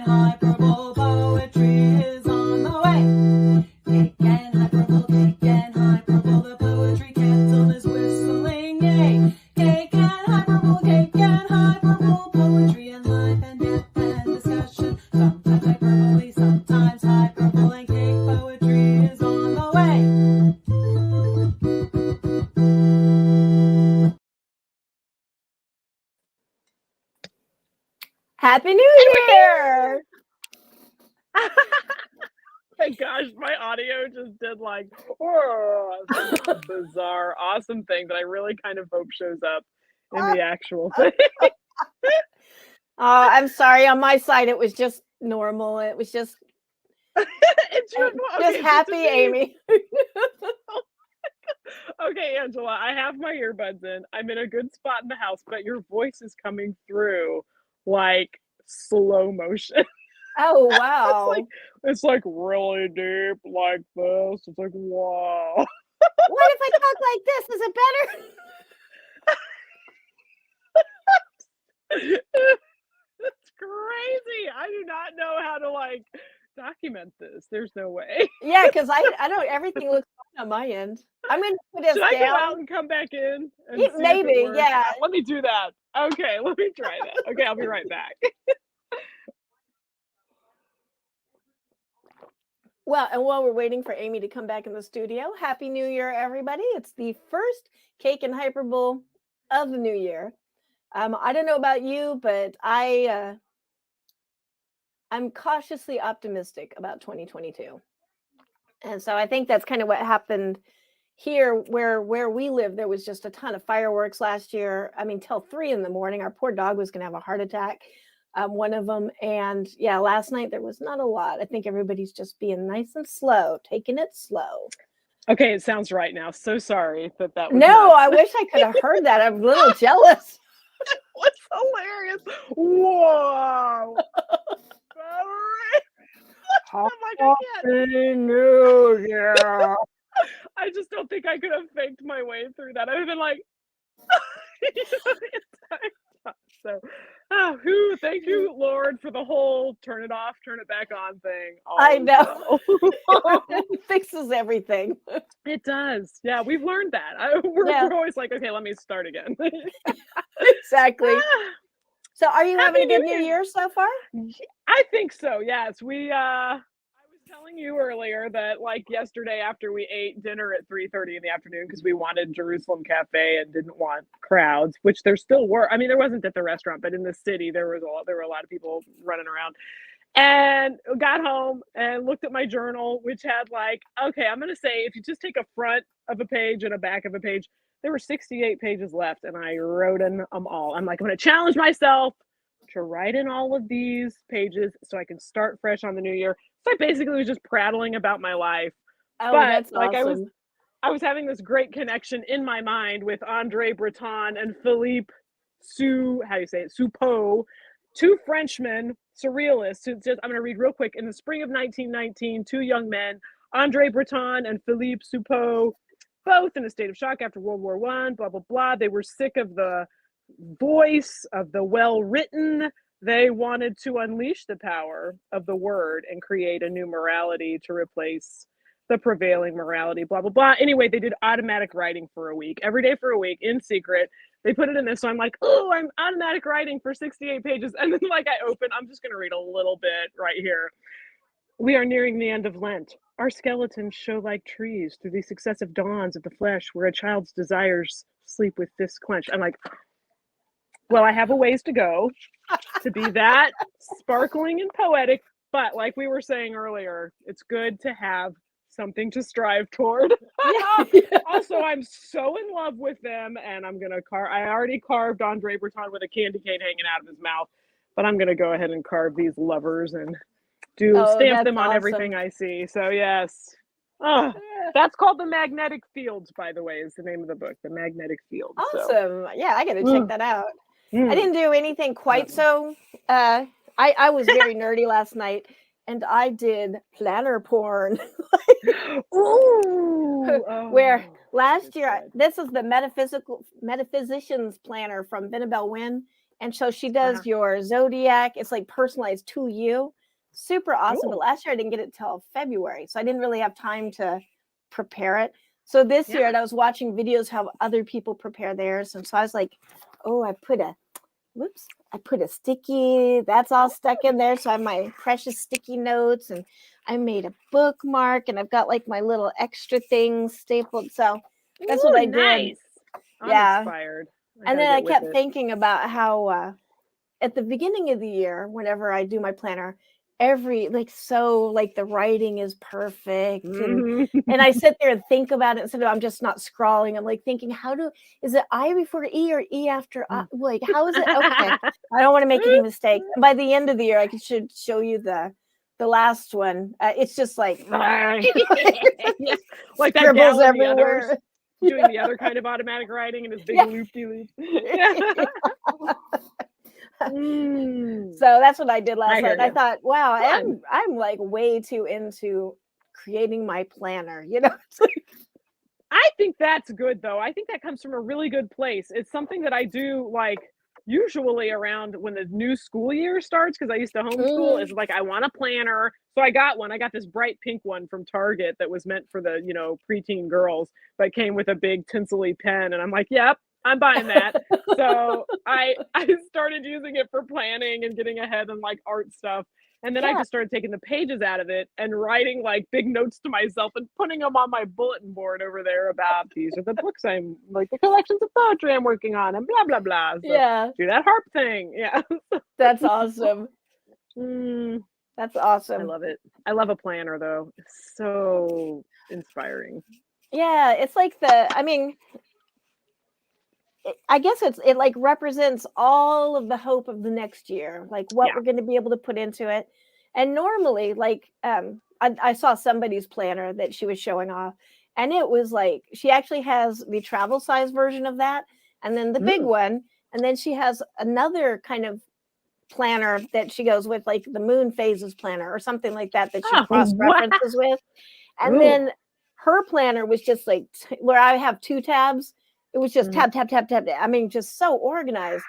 hyperbole, poetry is on the way. Cake and hyperbole, the poetry kettle is whistling, yay. Cake and hyperbole, poetry and life and death and discussion. Sometimes hyperbole, sometimes hyperbole, and cake poetry is on the way. Happy New Year! My gosh, my audio just did like some bizarre, awesome thing that I really kind of hope shows up in the actual thing. I'm sorry. On my side, it was just normal. It was just It's just, just happy, Amy. Okay, Angela, I have my earbuds in. I'm in a good spot in the house, but your voice is coming through like slow motion. Oh, wow. It's like really deep like this. It's like, wow. What if I talk like this? Is it better? That's crazy. I do not know how to like document this. There's no way. Yeah, because I don't. Everything looks fine on my end. I'm going to put this Should I down. go out and come back in? And see if it Maybe, works? yeah. Let me do that. Okay, let me try that. Okay, I'll be right back. Well, and while we're waiting for Amy to come back in the studio, Happy New Year, everybody. It's the first Cake and Hyperbull of the new year. I don't know about you, but I'm cautiously optimistic about 2022. And so I think that's kind of what happened here where we live. There was just a ton of fireworks last year. I mean, till 3 a.m. Our poor dog was going to have a heart attack. One of them. And yeah, last night there was not a lot. I think everybody's just being nice and slow, taking it slow. Okay, it sounds right now. So sorry that was No, nuts. I wish I could have heard that. I'm a little jealous. What's hilarious? Whoa. I'm like, I can't. Happy New Year. I just don't think I could have faked my way through that. I would have been like, the entire time. So, thank you, Lord, for the whole turn it off, turn it back on thing. I know. It fixes everything. It does. Yeah, we've learned that. We're always like, okay, let me start again. Exactly. So are you having a good New Year so far? I think so, yes. I was telling you earlier that like yesterday after we ate dinner at 3:30 in the afternoon because we wanted Jerusalem Cafe and didn't want crowds, which there still were. I mean, there wasn't at the restaurant, but in the city there were a lot of people running around. And got home and looked at my journal, which had like, okay, I'm going to say if you just take a front of a page and a back of a page, there were 68 pages left and I wrote in them all. I'm like, I'm going to challenge myself to write in all of these pages so I can start fresh on the new year. So I basically was just prattling about my life. Oh, but that's like awesome. I was having this great connection in my mind with Andre Breton and Philippe Soupeau, two Frenchmen, surrealists. I'm going to read real quick. In the spring of 1919, two young men, Andre Breton and Philippe Soupeau, both in a state of shock after World War I, blah, blah, blah. They were sick of the voice, of the well-written. They wanted to unleash the power of the word and create a new morality to replace the prevailing morality, blah, blah, blah. Anyway, they did automatic writing for a week, every day for a week in secret. They put it in this. So I'm like, oh, I'm automatic writing for 68 pages. And then like I'm just going to read a little bit right here. We are nearing the end of Lent. Our skeletons show like trees through the successive dawns of the flesh where a child's desires sleep with fists clenched. I'm like, well, I have a ways to go to be that sparkling and poetic. But like we were saying earlier, it's good to have something to strive toward. Also, I'm so in love with them, and I'm gonna I already carved Andre Breton with a candy cane hanging out of his mouth, but I'm gonna go ahead and carve these lovers and stamp them on everything I see. So yes. Oh, that's called The Magnetic Fields, by the way, is the name of the book, The Magnetic Fields. Awesome. So. Yeah, I gotta check that out. I didn't do anything quite so. I was very nerdy last night, and I did planner porn. Ooh, where Last year, good. this is the metaphysician's planner from Vinabelle Wynn. And so she does Uh-huh. your zodiac. It's like personalized to you. Super awesome. But Cool. last year I didn't get it till February. So I didn't really have time to prepare it. So this year Yeah. I was watching videos how other people prepare theirs. And so I was like, oh, I put a sticky, that's all stuck in there. So I have my precious sticky notes, and I made a bookmark, and I've got like my little extra things stapled. So that's what Ooh, I did. nice. I'm Yeah. inspired. And gotta then I get with kept it. thinking about how at the beginning of the year, whenever I do my planner, the writing is perfect, Mhm. and I sit there and think about it instead of I'm just not scrawling. I'm like thinking, is it I before E or E after I? Like, how is it? Okay, I don't want to make any mistakes. And by the end of the year, should show you the last one. It's just like Yeah. Like that scribbles gal in the others everywhere. doing the other kind of automatic writing and his big Yeah. loop-de-loops. Yeah. So that's what I did I last hear night. I you. thought, wow, Fun. I'm like way too into creating my planner. It's like, I think that's good though. I think that comes from a really good place. It's something that I do like usually around when the new school year starts because I used to homeschool. Is like I want a planner. So I got one. I got this bright pink one from Target that was meant for the, preteen girls, but came with a big tinsely pen. And I'm like, yep, I'm buying that. So I started using it for planning and getting ahead in like art stuff. And then I yeah, just started taking the pages out of it and writing like big notes to myself and putting them on my bulletin board over there about these are the books I'm like the collections of poetry I'm working on and blah blah blah. So yeah, do that harp thing. Yeah. that's awesome. That's I awesome. love it. I love a planner though. It's so inspiring. Yeah, it's like I guess it like represents all of the hope of the next year, like what Yeah. we're going to be able to put into it. And normally, like, I saw somebody's planner that she was showing off, and it was like she actually has the travel size version of that, and then the big one, and then she has another kind of planner that she goes with, like the moon phases planner or something like that she Oh, cross wow. references with. And Ooh. then her planner was just like where I have 2 tabs. It was just tab, tab, tab, tab. I mean, just so organized.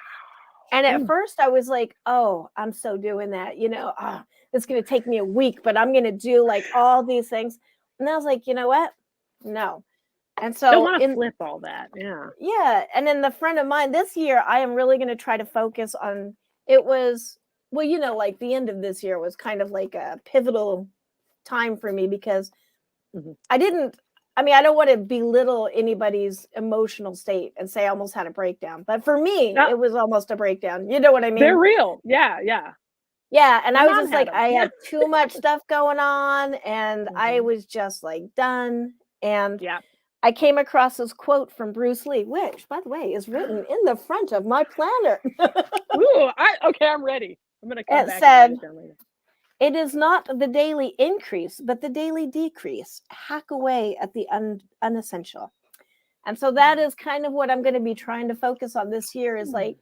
And at first I was like, oh, I'm so doing that. It's going to take me a week, but I'm going to do like all these things. And I was like, you know what? No. And Don't so want to flip all that. Yeah. yeah. And then the friend of mine this year, I am really going to try to focus on it was, well, like the end of this year was kind of like a pivotal time for me because I don't want to belittle anybody's emotional state and say I almost had a breakdown. But for me, it was almost a breakdown. You know what I mean? They're real. Yeah, yeah. Yeah. And My I was mom just had like, them. I Yeah. had too much stuff going on and I was just like done. And Yeah. I came across this quote from Bruce Lee, which, by the way, is written in the front of my planner. Ooh, I'm ready. I'm gonna come It back said, and write it down later. it is not the daily increase, but the daily decrease. Hack away at the unessential. And so that is kind of what I'm going to be trying to focus on this year is like,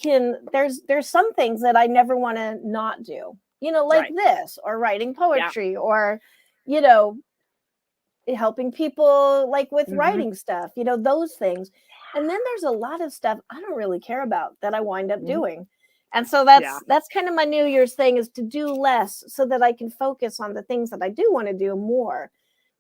there's some things that I never want to not do, like this or writing poetry or, helping people like with writing stuff, those things. And then there's a lot of stuff I don't really care about that I wind up doing. And so that's kind of my New Year's thing is to do less so that I can focus on the things that I do want to do more.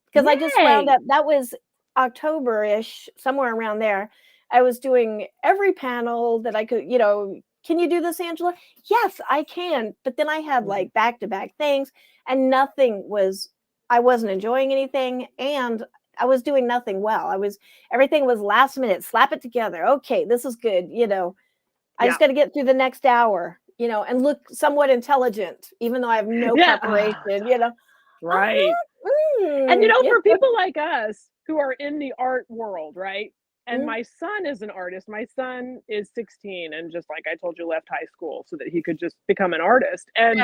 Because I just wound up, that was October-ish, somewhere around there. I was doing every panel that I could, can you do this, Angela? Yes, I can. But then I had like back-to-back things and I wasn't enjoying anything and I was doing nothing well. Everything was last minute, slap it together. Okay, this is good. I just got to get through the next hour, and look somewhat intelligent, even though I have no preparation, Right. And for people like us who are in the art world, right? And my son is an artist. My son is 16 and just like I told you, left high school so that he could just become an artist and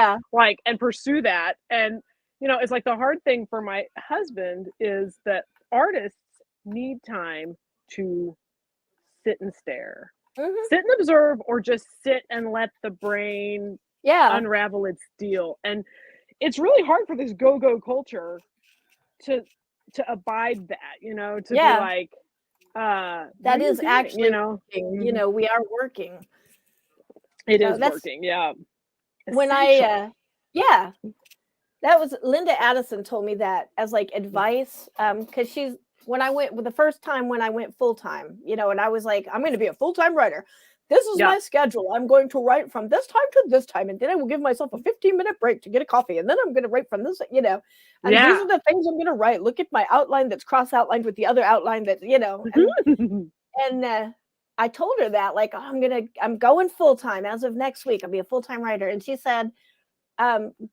and pursue that. And it's like the hard thing for my husband is that artists need time to sit and stare, sit and observe, or just sit and let the brain unravel its deal. And it's really hard for this go-go culture to to abide that, to be Yeah. like, what That are you is doing? actually working. Mhm. We are working. It So is that's working. Yeah. when Essential. yeah, that was Linda Addison told me that as like advice. Because she's when I went the first time when I went full time, and I was like, I'm going to be a full time writer. This is Yeah. my schedule. I'm going to write from this time to this time, and then I will give myself a 15-minute break to get a coffee, and then I'm going to write from this, and these Yeah. are the things I'm going to write. Look at my outline that's cross outlined with the other outline that, and I told her that like, oh, I'm going full time as of next week. I'll be a full time writer, and she said,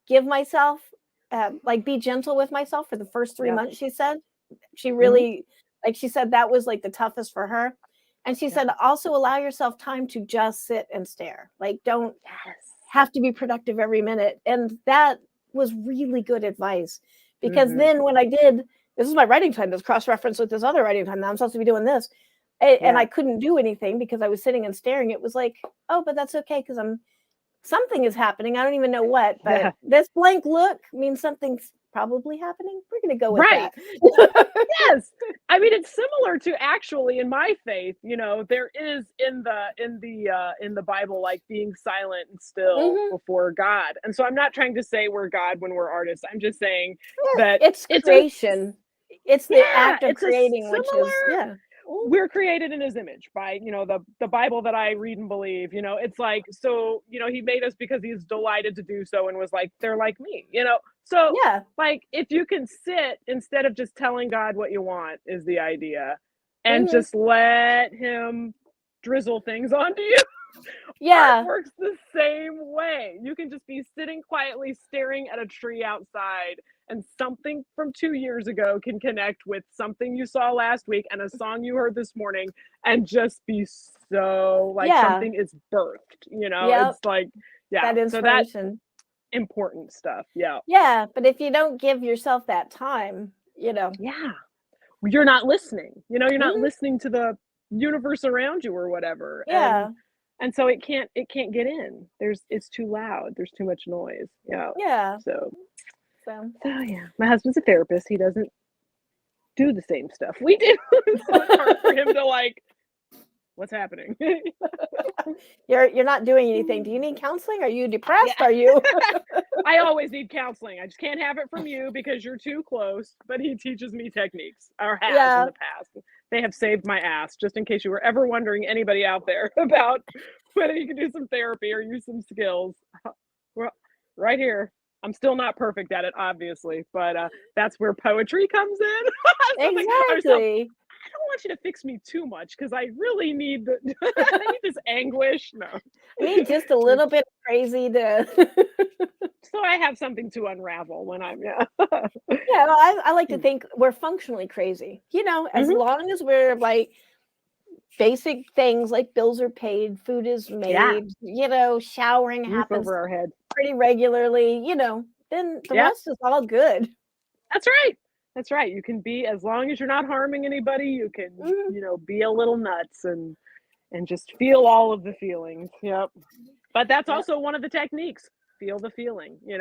give myself, like, be gentle with myself for the first 3 months. She said she really, like, she said that was like the toughest for her. And she said, also allow yourself time to just sit and stare. Like, don't have to be productive every minute. And that was really good advice because then when I did, this is my writing time that's cross-referenced with this other writing time. Now I'm supposed to be doing this. And I couldn't do anything because I was sitting and staring. It was like, oh, but that's okay because something is happening. I don't even know what, but this blank look means something's probably happening. We're going to go with that. Yes. I mean, it's similar to actually in my faith, there is in the Bible, like being silent and still before God. And so I'm not trying to say we're God when we're artists. I'm just saying that it's creation. It's the act of creating, which is, we're created in his image by, the Bible that I read and believe, it's like, so, he made us because he's delighted to do so and was like, they're like me, so like, if you can sit instead of just telling God what you want is the idea and just let him drizzle things onto you. Art works the same way. You can just be sitting quietly staring at a tree outside and something from 2 years ago can connect with something you saw last week and a song you heard this morning and just be so like something is birthed, it's like, that inspiration. So that's important stuff. Yeah. But if you don't give yourself that time, you're not listening, you're not listening to the universe around you or whatever. And so it can't get in. It's too loud. There's too much noise. So yeah. My husband's a therapist. He doesn't do the same stuff we do. So it's hard for him to like, what's happening? You're not doing anything. Do you need counseling? Are you depressed? Are you? I always need counseling. I just can't have it from you because you're too close. But he teaches me techniques, or has in the past. They have saved my ass, just in case you were ever wondering, anybody out there, about whether you can do some therapy or use some skills. Well, right here. I'm still not perfect at it, obviously, but that's where poetry comes in. Exactly. I don't want you to fix me too much because I really need I need this anguish. No, I need just a little bit crazy to. So I have something to unravel when I'm I like to think we're functionally crazy. As long as we're like basic things like bills are paid, food is made, showering roof happens over our head pretty regularly, then the rest is all good. That's right. That's right. You can be, as long as you're not harming anybody, you can, be a little nuts and just feel all of the feelings. Yep. But that's also one of the techniques. Feel the feeling, in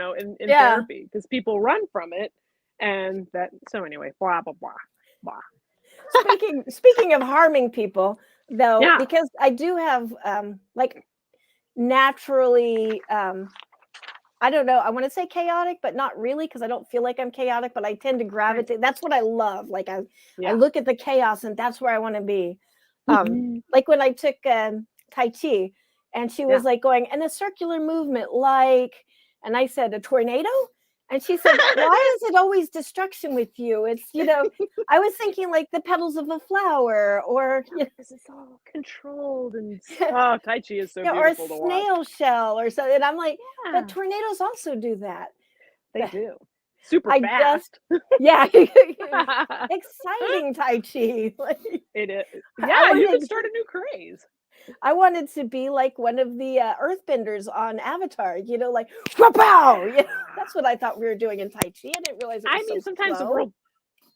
therapy, because people run from it. And that, so anyway, blah, blah, blah, blah. Speaking of harming people, though, because I do have like naturally, I don't know, I want to say chaotic, but not really, because I don't feel like I'm chaotic, but I tend to gravitate. That's what I love. Like I look at the chaos and that's where I want to be. Like when I took Tai Chi and she was like going, and a circular movement, like, and I said, a tornado? And she said, why is it always destruction with you? It's, I was thinking like the petals of a flower or this is all controlled and Tai Chi is so beautiful to watch. Or a snail shell or something. And I'm like, but tornadoes also do that. They do. Super fast. Exciting Tai Chi. It is. Yeah, you can start a new craze. I wanted to be like one of the earthbenders on Avatar, like, pow! That's what I thought we were doing in Tai Chi. I didn't realize it was sometimes slow.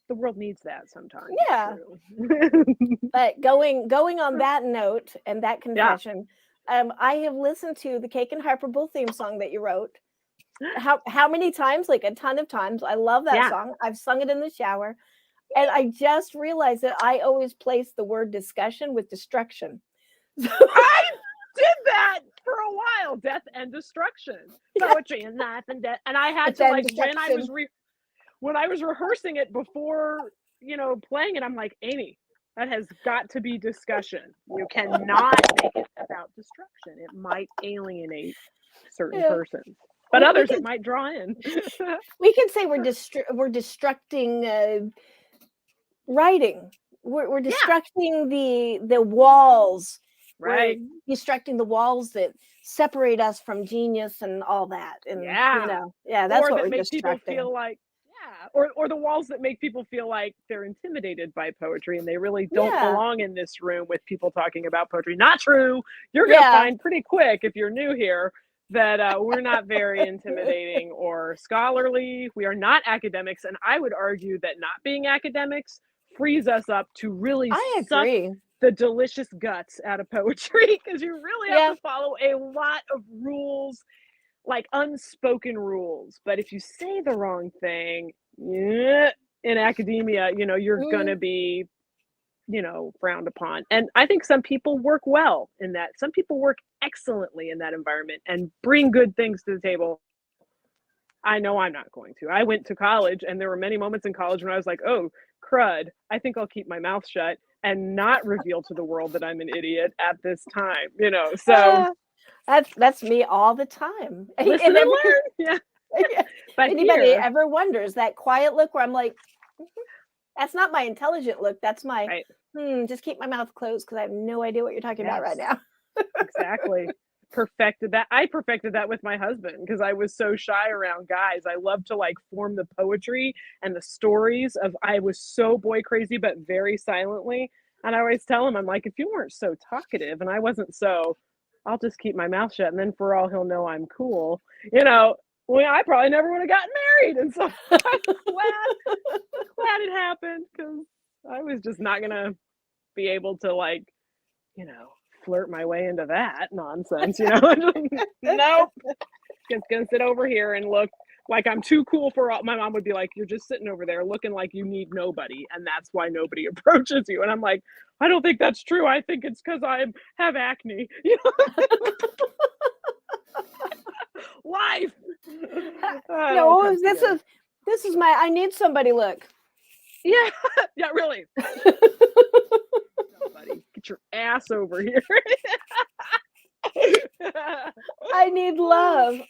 the world needs that sometimes. Yeah. But going on that note and that confession, I have listened to the Cake and Hyperbull theme song that you wrote. How many times? Like a ton of times. I love that song. I've sung it in the shower. And I just realized that I always place the word discussion with destruction. I did that for a while. Death and destruction, poetry and life and death. And I had to, like, when I was rehearsing it before, playing it, I'm like, Amy, that has got to be discussion. You cannot make it about destruction. It might alienate certain persons, but others it might draw in. We can say we're destructing writing. We're destructing the walls. Right. We're destructing the walls that separate us from genius and all that. And that's what we're destructing. Feel like, or the walls that make people feel like they're intimidated by poetry and they really don't belong in this room with people talking about poetry. Not true. You're going to find pretty quick, if you're new here, that we're not very intimidating or scholarly. We are not academics. And I would argue that not being academics frees us up to really suck the delicious guts out of poetry, because you really have to follow a lot of rules, like unspoken rules. But if you say the wrong thing in academia, you're gonna be frowned upon. And I think some people work well in that. Some people work excellently in that environment and bring good things to the table. I know I'm not going to. I went to college, and there were many moments in college when I was like, oh crud, I think I'll keep my mouth shut and not reveal to the world that I'm an idiot at this time, so that's me all the time. Listen and learn. Yeah. But anybody ever wonders that quiet look where I'm like, that's not my intelligent look. That's my just keep my mouth closed because I have no idea what you're talking about right now. Exactly. Perfected that. I perfected that with my husband because I was so shy around guys. I love to like form the poetry and the stories of, I was so boy crazy, but very silently. And I always tell him, I'm like, if you weren't so talkative and I wasn't so, I'll just keep my mouth shut. And then for all he'll know, I'm cool. I probably never would have gotten married. And so I'm glad it happened, because I was just not going to be able to flirt my way into that nonsense, Nope. Just gonna sit over here and look like I'm too cool for all. My mom would be like, you're just sitting over there looking like you need nobody, and that's why nobody approaches you. And I'm like, I don't think that's true. I think it's because I have acne. Life. No, this is my I need somebody look. Yeah, really. Somebody, get your ass over here. I need love.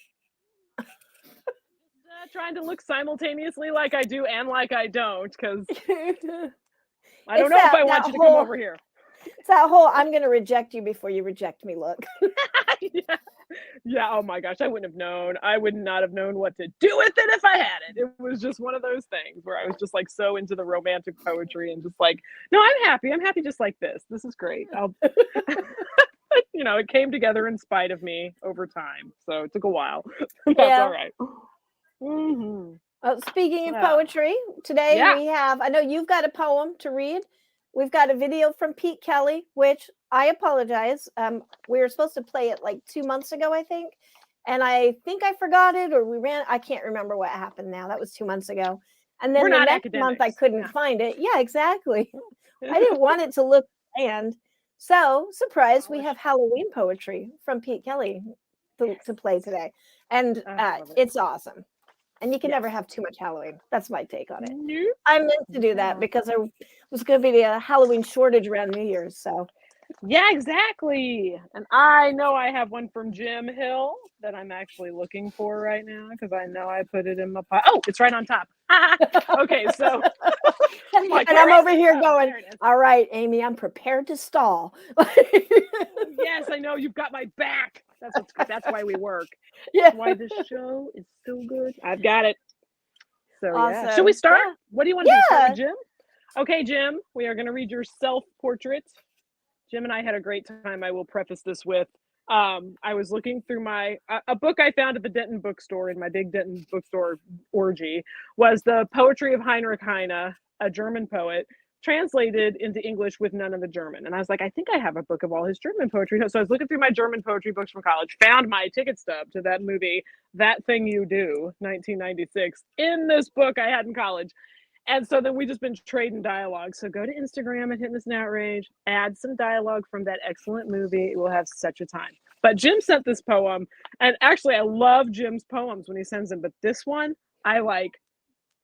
Trying to look simultaneously like I do and like I don't, because I don't know if I want you to come over here. It's that whole I'm going to reject you before you reject me look. Yeah. Oh my gosh, I wouldn't have known. I would not have known what to do with it if I had it. It was just one of those things where I was just like so into the romantic poetry and just like, no, I'm happy. I'm happy just like this. This is great. It came together in spite of me over time. So it took a while. That's all right. Mm-hmm. Speaking of poetry, today we have, I know you've got a poem to read. We've got a video from Pete Kelly, which I apologize. We were supposed to play it like 2 months ago, I think. And I think I forgot it, or I can't remember what happened now. That was 2 months ago. And then the next month I couldn't find it. Yeah, exactly. I didn't want it to look bland. So, surprise, we have Halloween poetry from Pete Kelly to play today. And it's awesome. And you can never have too much Halloween. That's my take on it. Nope. I meant to do that because there was going to be a Halloween shortage around New Year's. So, yeah, exactly. And I know I have one from Jim Hill that I'm actually looking for right now because I know I put it in my pot. Oh, it's right on top. Okay, so. I'm over here going, all right, Amy, I'm prepared to stall. Yes, I know. You've got my back. That's why we work. Yeah. That's why this show is so good. I've got it. So awesome. Yeah. Should we start? Yeah. What do you want to do? Start with Jim? Okay, Jim, we are going to read your self-portrait. Jim and I had a great time. I will preface this with, I was looking through a book I found at the Denton bookstore in my big Denton bookstore orgy, was the poetry of Heinrich Heine, a German poet, translated into English with none of the German. And I was like, I think I have a book of all his German poetry. So I was looking through my German poetry books from college, found my ticket stub to that movie, That Thing You Do, 1996, in this book I had in college. And so then we just been trading dialogue. So go to Instagram and hit this an outrage, add some dialogue from that excellent movie. We'll have such a time. But Jim sent this poem, and actually I love Jim's poems when he sends them, but this one I like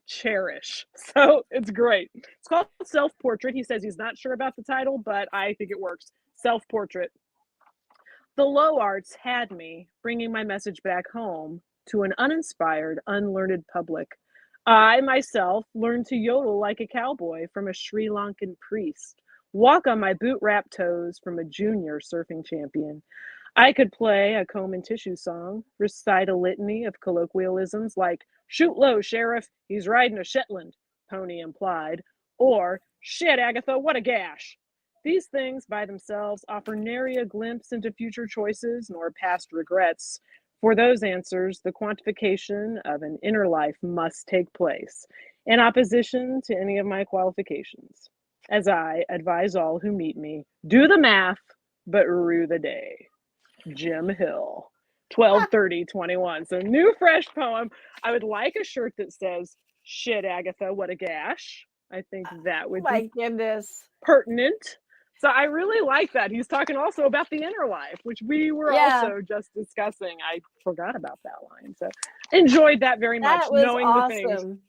cherish. So it's great. It's called Self-Portrait. He says he's not sure about the title, but I think it works. Self-Portrait. The low arts had me, bringing my message back home to an uninspired, unlearned public. I myself learned to yodel like a cowboy from a Sri Lankan priest, walk on my boot-wrapped toes from a junior surfing champion. I could play a comb and tissue song, recite a litany of colloquialisms like, shoot low, sheriff, he's riding a Shetland, pony implied, or, shit, Agatha, what a gash. These things by themselves offer nary a glimpse into future choices nor past regrets. For those answers, the quantification of an inner life must take place, in opposition to any of my qualifications. As I advise all who meet me, do the math, but rue the day. Jim Hill, 12/30/21. So new fresh poem. I would like a shirt that says, shit, Agatha, what a gash. I think that would My be goodness. pertinent. So I really like that. He's talking also about the inner life, which we were Yeah. also just discussing. I forgot about that line. So enjoyed that very much. That was Knowing awesome.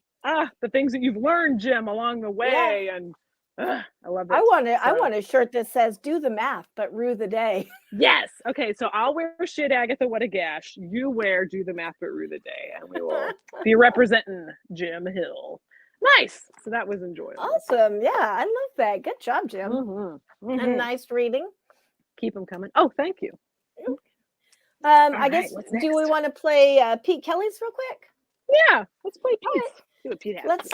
the things that you've learned, Jim, along the way. And I love it. I want a shirt that says do the math, but rue the day. Yes. Okay. So I'll wear shit, Agatha, what a gash. You wear do the math, but rue the day. And we will be representing Jim Hill. Nice. So that was enjoyable. Awesome. Yeah, I love that. Good job, Jim. Mm-hmm. And nice reading. Keep them coming. Oh, thank you. I guess, do we want to play Pete Kelly's real quick? Yeah, let's play Pete. See what Pete has. Let's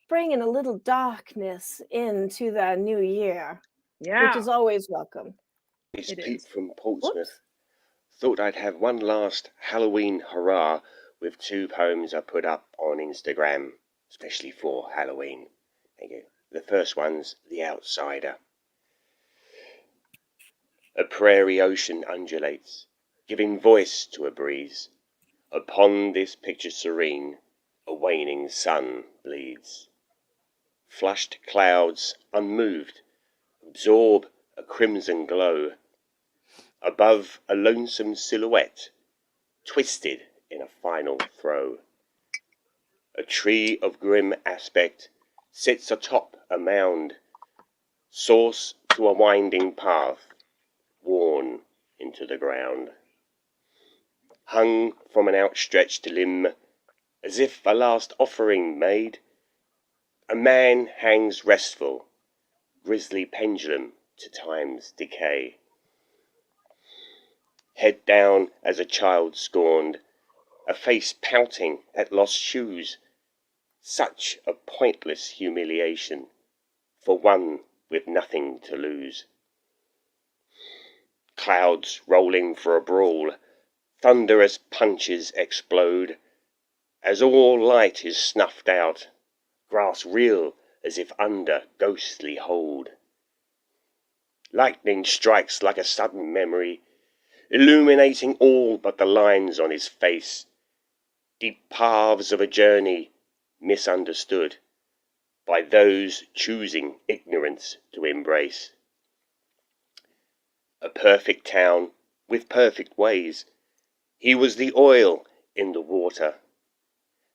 bring in a little darkness into the new year, Yeah. which is always welcome. It's It Pete is. from Portsmouth. Whoops. Thought I'd have one last Halloween hurrah with 2 poems I put up on Instagram, especially for Halloween. Thank you. The first one's The Outsider. A prairie ocean undulates, giving voice to a breeze. Upon this picture serene, a waning sun bleeds. Flushed clouds, unmoved, absorb a crimson glow. Above a lonesome silhouette, twisted in a final throw. A tree of grim aspect sits atop a mound, source to a winding path, worn into the ground. Hung from an outstretched limb, as if a last offering made, a man hangs restful, grisly pendulum to time's decay. Head down as a child scorned, a face pouting at lost shoes. Such a pointless humiliation for one with nothing to lose. Clouds rolling for a brawl, thunderous punches explode. As all light is snuffed out, grass reel as if under ghostly hold. Lightning strikes like a sudden memory, illuminating all but the lines on his face. Deep paths of a journey misunderstood by those choosing ignorance to embrace. A perfect town with perfect ways, he was the oil in the water.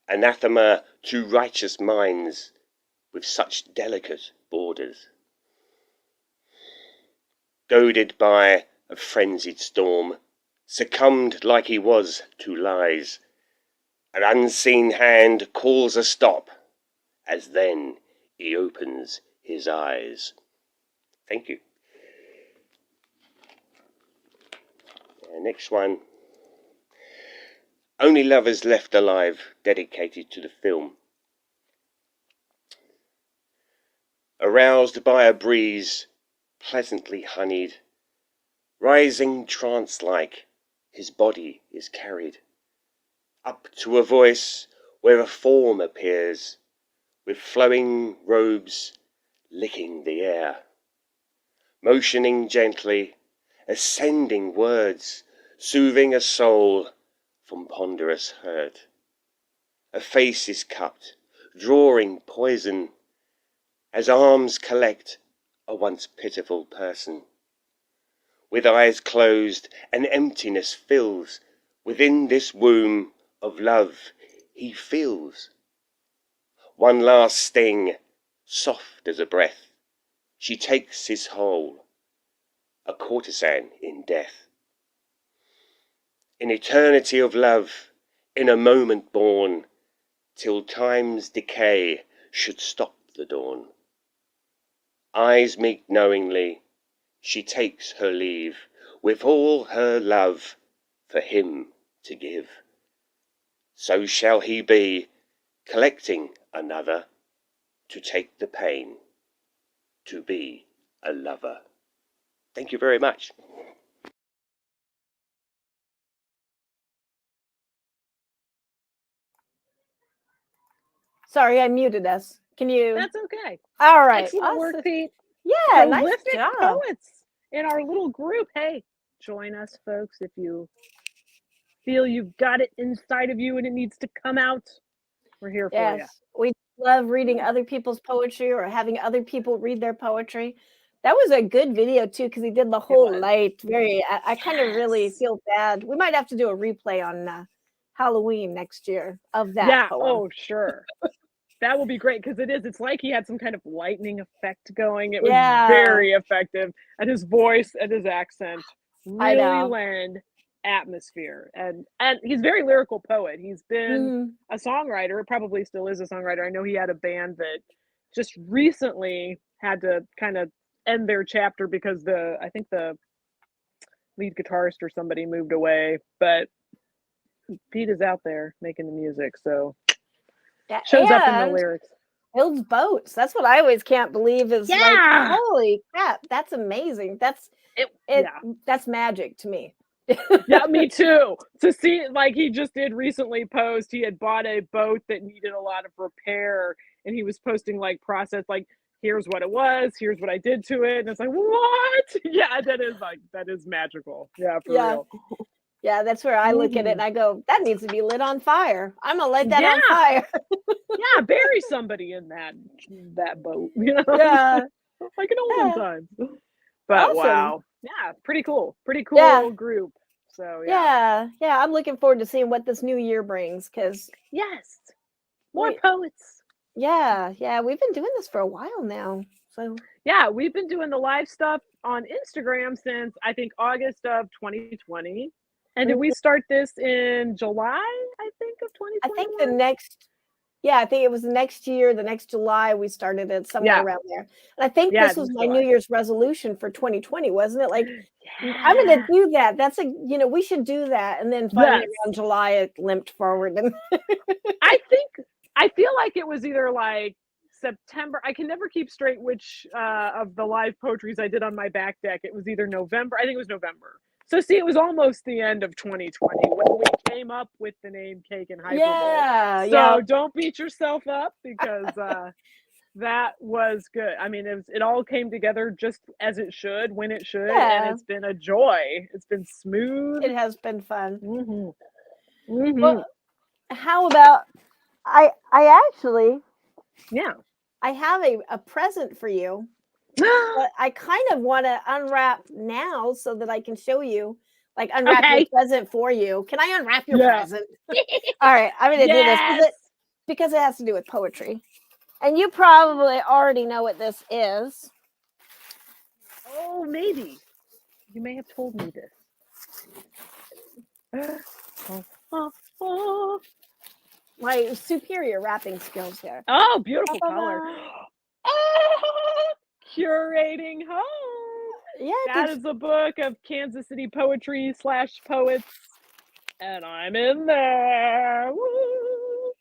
Anathema to righteous minds with such delicate borders. Goaded by a frenzied storm, succumbed like he was to lies, an unseen hand calls a stop, as then he opens his eyes. Thank you. Next one. Only Lovers Left Alive, dedicated to the film. Aroused by a breeze, pleasantly honeyed, rising trance-like, his body is carried up to a voice where a form appears, with flowing robes licking the air, motioning gently, ascending words, soothing a soul from ponderous hurt. A face is cupped, drawing poison, as arms collect a once pitiful person. With eyes closed, an emptiness fills within this womb of love he feels. One last sting, soft as a breath, she takes his whole, a courtesan in death. In eternity of love, in a moment born, till time's decay should stop the dawn. Eyes meet knowingly, she takes her leave, with all her love for him to give. So shall he be, collecting another, to take the pain, to be a lover. Thank you very much. Sorry, I muted us. Can you? That's okay. All right. Excellent work, Awesome. Pete. Yeah, nice Prolific job. poets in our little group. Hey, join us, folks, if you feel you've got it inside of you and it needs to come out. We're here for you. Yes, we love reading other people's poetry or having other people read their poetry. That was a good video too, because he did the whole was. light. I kind of really Yes. feel bad. We might have to do a replay on Halloween next year of that Yeah, poem. oh, sure. That will be great because it's like he had some kind of lightning effect going. It was Yeah. very effective. And his voice and his accent I really know. lend atmosphere. And he's a very lyrical poet. He's been a songwriter, probably still is a songwriter. I know he had a band that just recently had to kind of end their chapter because I think the lead guitarist or somebody moved away. But Pete is out there making the music, so Yeah, shows up in the and lyrics. builds boats. That's what I always can't believe is Yeah. like, holy crap, that's amazing. That's magic to me. Yeah, me too. To see, like, he just did recently post, he had bought a boat that needed a lot of repair, and he was posting like process, like, here's what it was, here's what I did to it, and it's like, what? Yeah, that is magical. Yeah, for real. Yeah, that's where I look at it and I go, that needs to be lit on fire. I'm gonna light that on fire. Yeah, bury somebody in that boat, you know? Yeah. Like in olden times. But Awesome. wow. Yeah, pretty cool. Pretty cool little group. So yeah, I'm looking forward to seeing what this new year brings because yes, more poets. Yeah, we've been doing this for a while now. So yeah, we've been doing the live stuff on Instagram since I think August of 2020. And did we start this in July, I think, of 2021? I think I think it was the next year, the next July, we started it somewhere around there. And I think this was my New Year's resolution for 2020, wasn't it? Like, I'm going to do that. That's we should do that. And then finally around July, it limped forward. And I feel like it was either like September. I can never keep straight which of the live poetries I did on my back deck. It was either November. I think it was November. So see, it was almost the end of 2020 when we came up with the name Cake and Hyperbull. So don't beat yourself up because that was good. I mean, it all came together just as it should, when it should, and it's been a joy. It's been smooth. It has been fun. Well, how about I actually I have a present for you. But I kind of want to unwrap now so that I can show you, like unwrap your present for you. Can I unwrap your present? All right, I'm going to do this because it has to do with poetry. And you probably already know what this is. Oh, maybe. You may have told me this. My superior wrapping skills here. Oh, beautiful color. Oh, Curating Home. Yeah, that is a book of Kansas City poetry / poets, and I'm in there. Woo.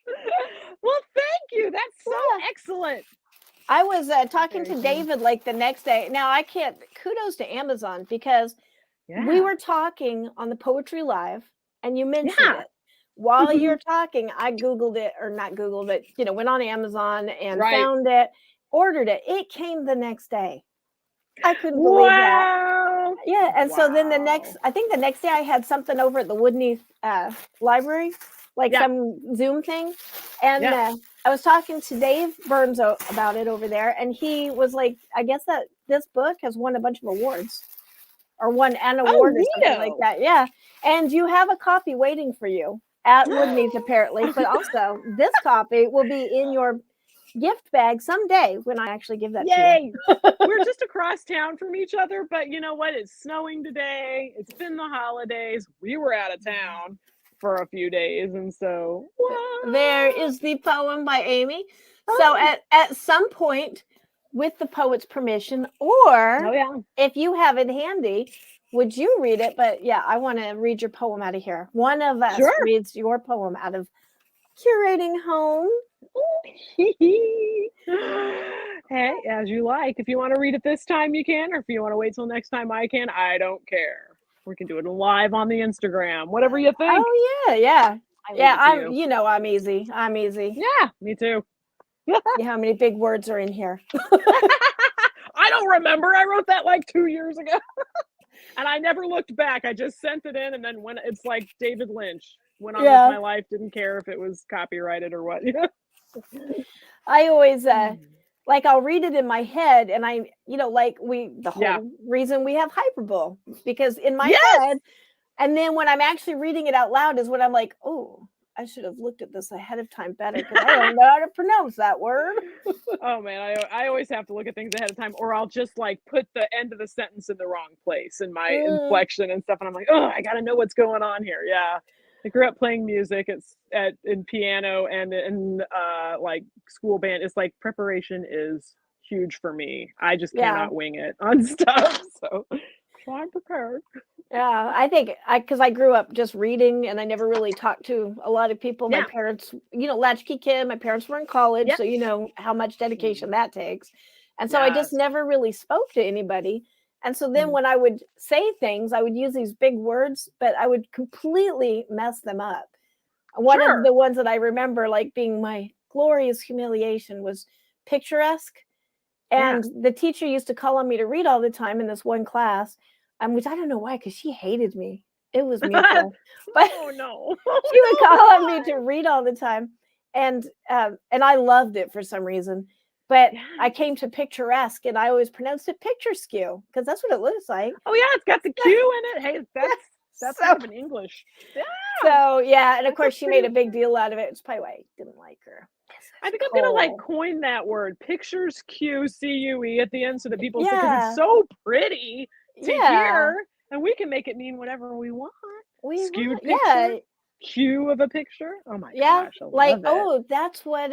Well, thank you. That's so excellent. I was talking to David like the next day. Now I can't. Kudos to Amazon because we were talking on the Poetry Live, and you mentioned it. While you're talking, I Googled it, or not Googled, but went on Amazon and found it. Ordered it. It came the next day. I couldn't believe that. Yeah, and so then the next day I had something over at the Woodney Library, like some Zoom thing, and I was talking to Dave Burns about it over there, and he was like, I guess that this book has won a bunch of awards or won an award or something like neato. that. Yeah. And you have a copy waiting for you at Woodmeads, apparently. But also, this copy will be in your gift bag someday when I actually give that to you. Yay! We're just across town from each other, but you know what? It's snowing today. It's been the holidays. We were out of town for a few days, and so There is the poem by Amy. So at some point, with the poet's permission, or oh yeah, if you have it handy, would you read it? But yeah, I want to read your poem out of here. One of us Sure. reads your poem out of Curating Home. Hey, as you like. If you want to read it this time, you can, or if you want to wait till next time, I can. I don't care. We can do it live on the Instagram. Whatever you think. Oh yeah. I leave Yeah, it to I'm. you. You know, I'm easy. I'm easy. Yeah, me too. See how many big words are in here? I don't remember. I wrote that like 2 years ago. And I never looked back. I just sent it in, and then when it's like David Lynch went on with my life, didn't care if it was copyrighted or what. I always like I'll read it in my head, and I, like the whole reason we have Hyperbull, because in my head, and then when I'm actually reading it out loud is when I'm like, oh, I should have looked at this ahead of time better because I don't know how to pronounce that word. Oh man, I always have to look at things ahead of time, or I'll just like put the end of the sentence in the wrong place in my inflection and stuff, and I'm like, oh, I gotta know what's going on here. Yeah, I grew up playing music in piano and in like school band. It's like preparation is huge for me. I just cannot wing it on stuff. So I'm prepared. Yeah, I think because I grew up just reading and I never really talked to a lot of people. Yeah. My parents, latchkey kid, my parents were in college, so you know how much dedication that takes. And so I just never really spoke to anybody. And so then when I would say things, I would use these big words, but I would completely mess them up. One of the ones that I remember like being my glorious humiliation was picturesque. And the teacher used to call on me to read all the time in this one class. Which I don't know why, because she hated me. It was mutual. But oh no. She would call on me to read all the time. And I loved it for some reason. But I came to picturesque and I always pronounced it picture skew because that's what it looks like. Oh yeah, it's got the Q in it. Hey, that's kind of an English. Yeah. So and of course she made a big deal out of it. It's probably why I didn't like her. I think I'm gonna like coin that word, pictures Q-C-U-E at the end so that people say, because it's so pretty to hear, and we can make it mean whatever we want. Skewed picture, Q of a picture. Oh my gosh, I love it. That's what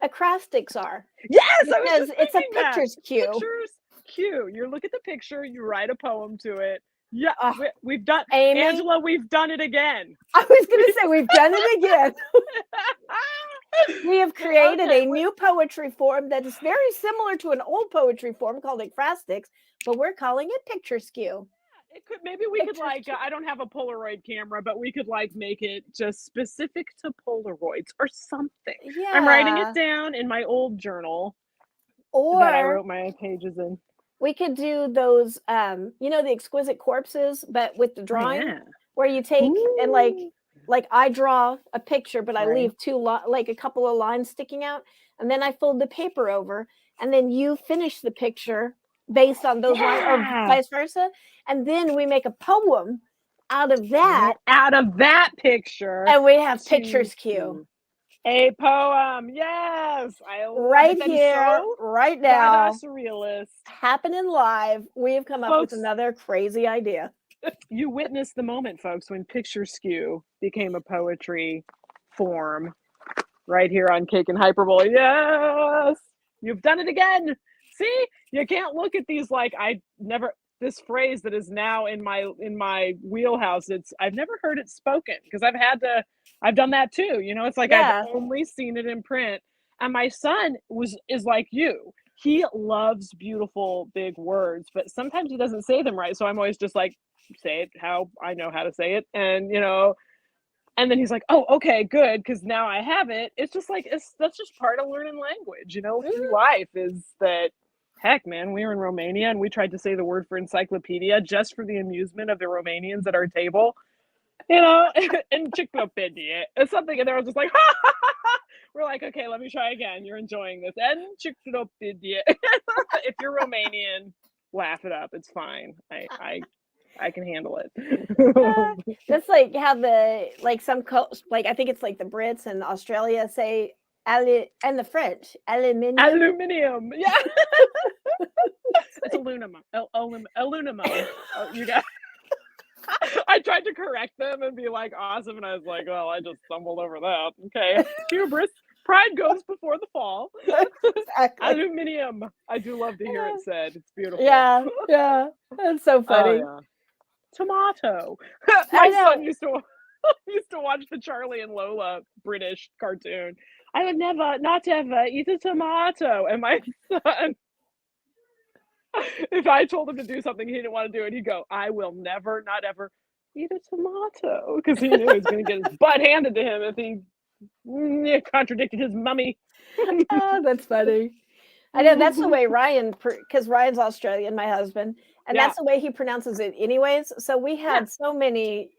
acrostics are. Yes, because it's a pictures Q. Pictures Q. You look at the picture, you write a poem to it. Yeah, we've done, Amy, Angela, we've done it again. I was going to say, we've done it again. We have created a new poetry form that is very similar to an old poetry form called acrostics, but we're calling it picture skew. It could, maybe we could like, I don't have a Polaroid camera, but we could like make it just specific to Polaroids or something. Yeah. I'm writing it down in my old journal that I wrote my pages in. We could do those, the exquisite corpses, but with the drawing, where you take and like I draw a picture, but I leave like a couple of lines sticking out, and then I fold the paper over, and then you finish the picture based on those lines, or vice versa, and then we make a poem out of that picture, and we have pictures Q. A poem, yes, I love right here, right now, surrealist, happening live. We have come up with another crazy idea. You witnessed the moment, folks, when picture skew became a poetry form. Right here on Cake and Hyperbull. Yes, you've done it again. See, you can't look at these like this phrase that is now in my wheelhouse. I've never heard it spoken because I've done that too. It's like I've only seen it in print. And my son is like you. He loves beautiful big words, but sometimes he doesn't say them right. So I'm always just like, say it how I know how to say it. And and then he's like, oh, okay, good, because now I have it. It's just like that's just part of learning language, through life, is that heck, man, we were in Romania and we tried to say the word for encyclopedia just for the amusement of the Romanians at our table. Encyclopedia or something, and they were just like, ha, ha, ha, ha. We're like, okay, let me try again. You're enjoying this. And Chikropidya. If you're Romanian, laugh it up. It's fine. I can handle it. That's like how some like I think it's like the Brits and Australia say and the French aluminium. Aluminium. Yeah. It's aluminum. Aluminum. Oh, you got. I tried to correct them and be like awesome, and I was like, well, I just stumbled over that. Okay. Hubris. Pride goes before the fall. Exactly. Aluminium. I do love to hear it said. It's beautiful. Yeah. That's so funny. Oh, yeah. Tomato. I My know. son used to watch the Charlie and Lola British cartoon. I would never, not ever, eat a tomato. And my son, if I told him to do something he didn't want to do, and he'd go, I will never, not ever, eat a tomato. Because he knew he was going to get his butt handed to him if he contradicted his mummy. Oh, that's funny. I know that's the way Ryan, because Ryan's Australian, my husband, and that's the way he pronounces it anyways. So we had so many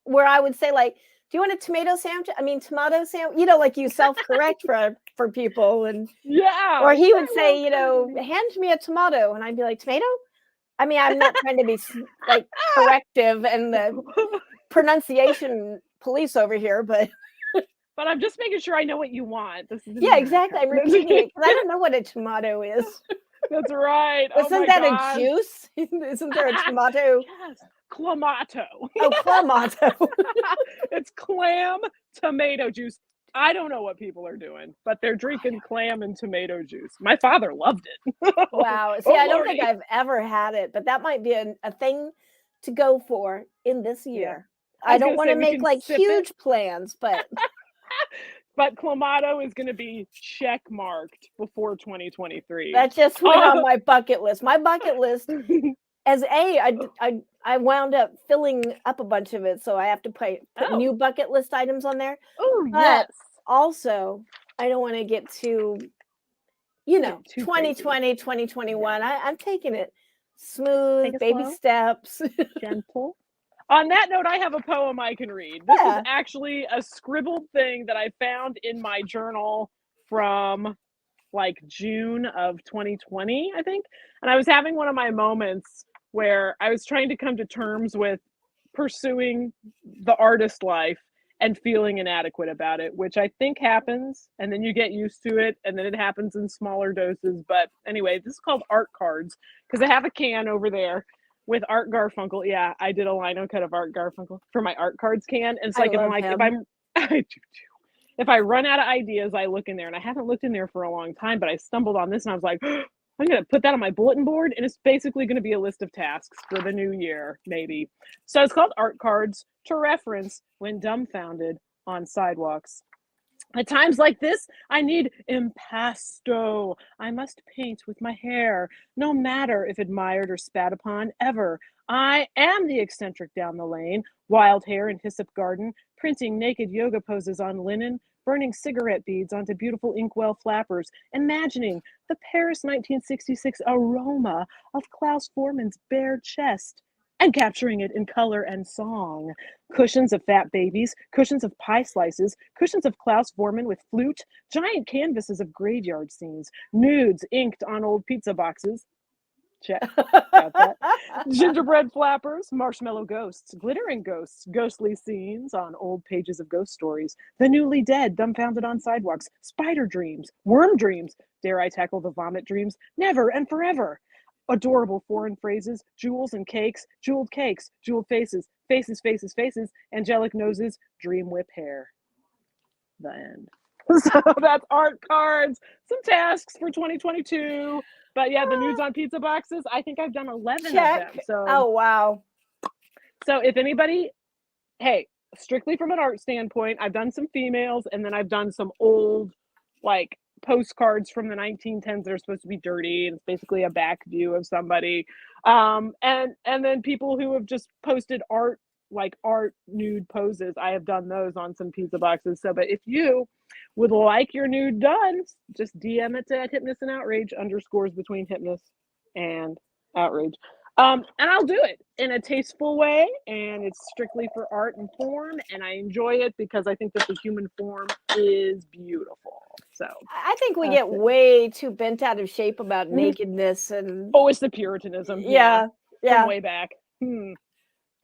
where I would say like, do you want a tomato sandwich? I mean, tomato sandwich, like you self-correct for people. And or he would say, hand me a tomato. And I'd be like, tomato? I mean, I'm not trying to be like corrective and the pronunciation police over here, but I'm just making sure I know what you want. This is exactly. I'm repeating it because I don't know what a tomato is. That's right. Isn't that a juice? Isn't there a tomato? Yes. Clamato. Oh, clamato. It's clam tomato juice. I don't know what people are doing, but they're drinking clam and tomato juice. My father loved it. Wow. See, I don't think I've ever had it, but that might be a thing to go for in this year. I don't want to make like huge plans, but but Clamato is going to be check marked before 2023. That just went on my bucket list. My bucket list, as I wound up filling up a bunch of it, so I have to put new bucket list items on there. Oh, but yes. Also, I don't want to get too 2020, crazy. 2021. I'm taking it smooth, baby steps. Gentle. On that note, I have a poem I can read. This is actually a scribbled thing that I found in my journal from like June of 2020, I think. And I was having one of my moments where I was trying to come to terms with pursuing the artist life and feeling inadequate about it, which I think happens, and then you get used to it, and then it happens in smaller doses. But anyway, this is called Art Cards, because I have a can over there with Art Garfunkel. Yeah, I did a lino cut of Art Garfunkel for my Art Cards can. And it's like, if I run out of ideas, I look in there, and I haven't looked in there for a long time, but I stumbled on this and I was like, I'm going to put that on my bulletin board, and it's basically going to be a list of tasks for the new year, maybe. So it's called Art Cards to reference when dumbfounded on sidewalks. At times like this, I need impasto. I must paint with my hair, no matter if admired or spat upon, ever. I am the eccentric down the lane, wild hair in hyssop garden, printing naked yoga poses on linen, burning cigarette beads onto beautiful inkwell flappers, imagining the Paris 1966 aroma of Klaus Forman's bare chest, and capturing it in color and song. Cushions of fat babies, cushions of pie slices, cushions of Klaus Vormann with flute, giant canvases of graveyard scenes, nudes inked on old pizza boxes. Check. Got that. Gingerbread flappers, marshmallow ghosts, glittering ghosts, ghostly scenes on old pages of ghost stories, the newly dead dumbfounded on sidewalks, spider dreams, worm dreams, dare I tackle the vomit dreams, never and forever. Adorable foreign phrases, jewels and cakes, jeweled faces, faces, faces, faces, angelic noses, dream whip hair. The end. So that's Art Cards. Some tasks for 2022. But yeah, the nudes on pizza boxes, I think I've done 11 of them. So, oh, wow. So if anybody, hey, strictly from an art standpoint, I've done some females, and then I've done some old, like, postcards from the 1910s that are supposed to be dirty, and it's basically a back view of somebody, and then people who have just posted art nude poses. I have done those on some pizza boxes. So, but if you would like your nude done, just DM it to @hypness and outrage _ between hypness and outrage. And I'll do it in a tasteful way, and it's strictly for art and form, and I enjoy it because I think that the human form is beautiful. So I think we that's get it. way too bent out of shape about Mhm. nakedness and Oh, it's the Puritanism. yeah, From yeah, way back. yeah.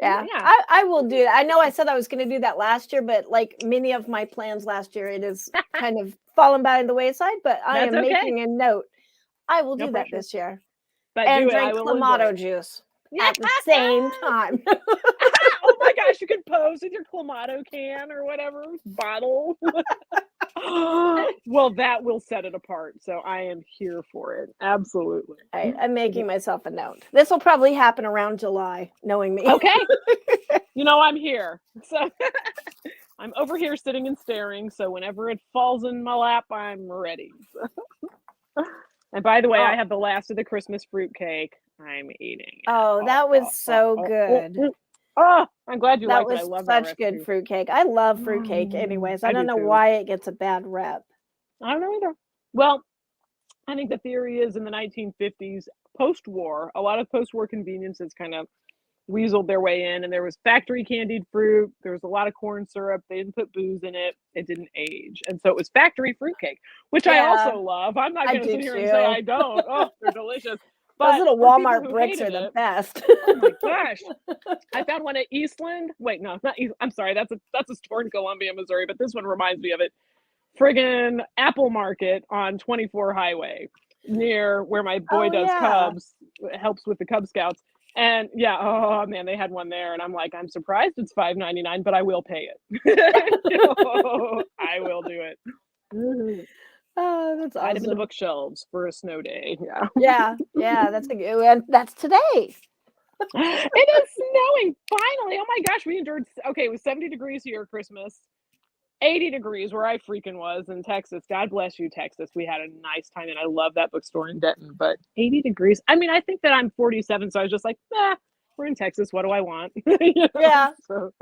Yeah. I will do that. I know I said I was going to do that last year, but like many of my plans last year, it is kind of fallen by the wayside. But I That's am okay. making a note. I will No do that pressure. this year But and do it. I drink will enjoy Clamato it. juice Yeah. at the same time. Oh my gosh, you can pose with your Clamato can or whatever bottle. Well, that will set it apart. So I am here for it. Absolutely. All right, I'm making myself a note. This will probably happen around July, knowing me. Okay. You know, I'm here. So I'm over here sitting and staring. So whenever it falls in my lap, I'm ready. And by the way, I have the last of the Christmas fruitcake. I'm eating it. Oh, that was so good. Oh, I'm glad you That liked it. I was love that such recipe. good fruitcake. I love fruitcake anyways. I I don't do know too. why it gets a bad rep. I don't know either. Well, I think the theory is in the 1950s, post-war, a lot of post-war conveniences kind of weaseled their way in, and there was factory candied fruit. There was a lot of corn syrup. They didn't put booze in it. It didn't age, and so it was factory fruitcake, which I Yeah, also love. I'm not I going to do sit here and say too. I don't. Oh, they're delicious. Those But little for people Walmart who bricks are hated the it, best. oh my gosh, I found one at Eastland. Wait, no, not East. I'm sorry, that's a store in Columbia, Missouri. But this one reminds me of it. Friggin' Apple Market on 24 Highway, near where my boy Oh does yeah. Cubs, helps with the Cub Scouts. And yeah, oh man, they had one there, and I'm like, I'm surprised it's $5.99, but I will pay it. I will do it. Oh, that's Hide them in the awesome. bookshelves for a snow day. Yeah. Yeah, that's a good and that's today. It is snowing finally. Oh my gosh, we endured. Okay, it was 70 degrees here Christmas. 80 degrees where I freaking was in Texas. God bless you, Texas. We had a nice time, and I love that bookstore in Denton. But 80 degrees. I mean, I think that I'm 47, so I was just like, we're in Texas. What do I want? Yeah. So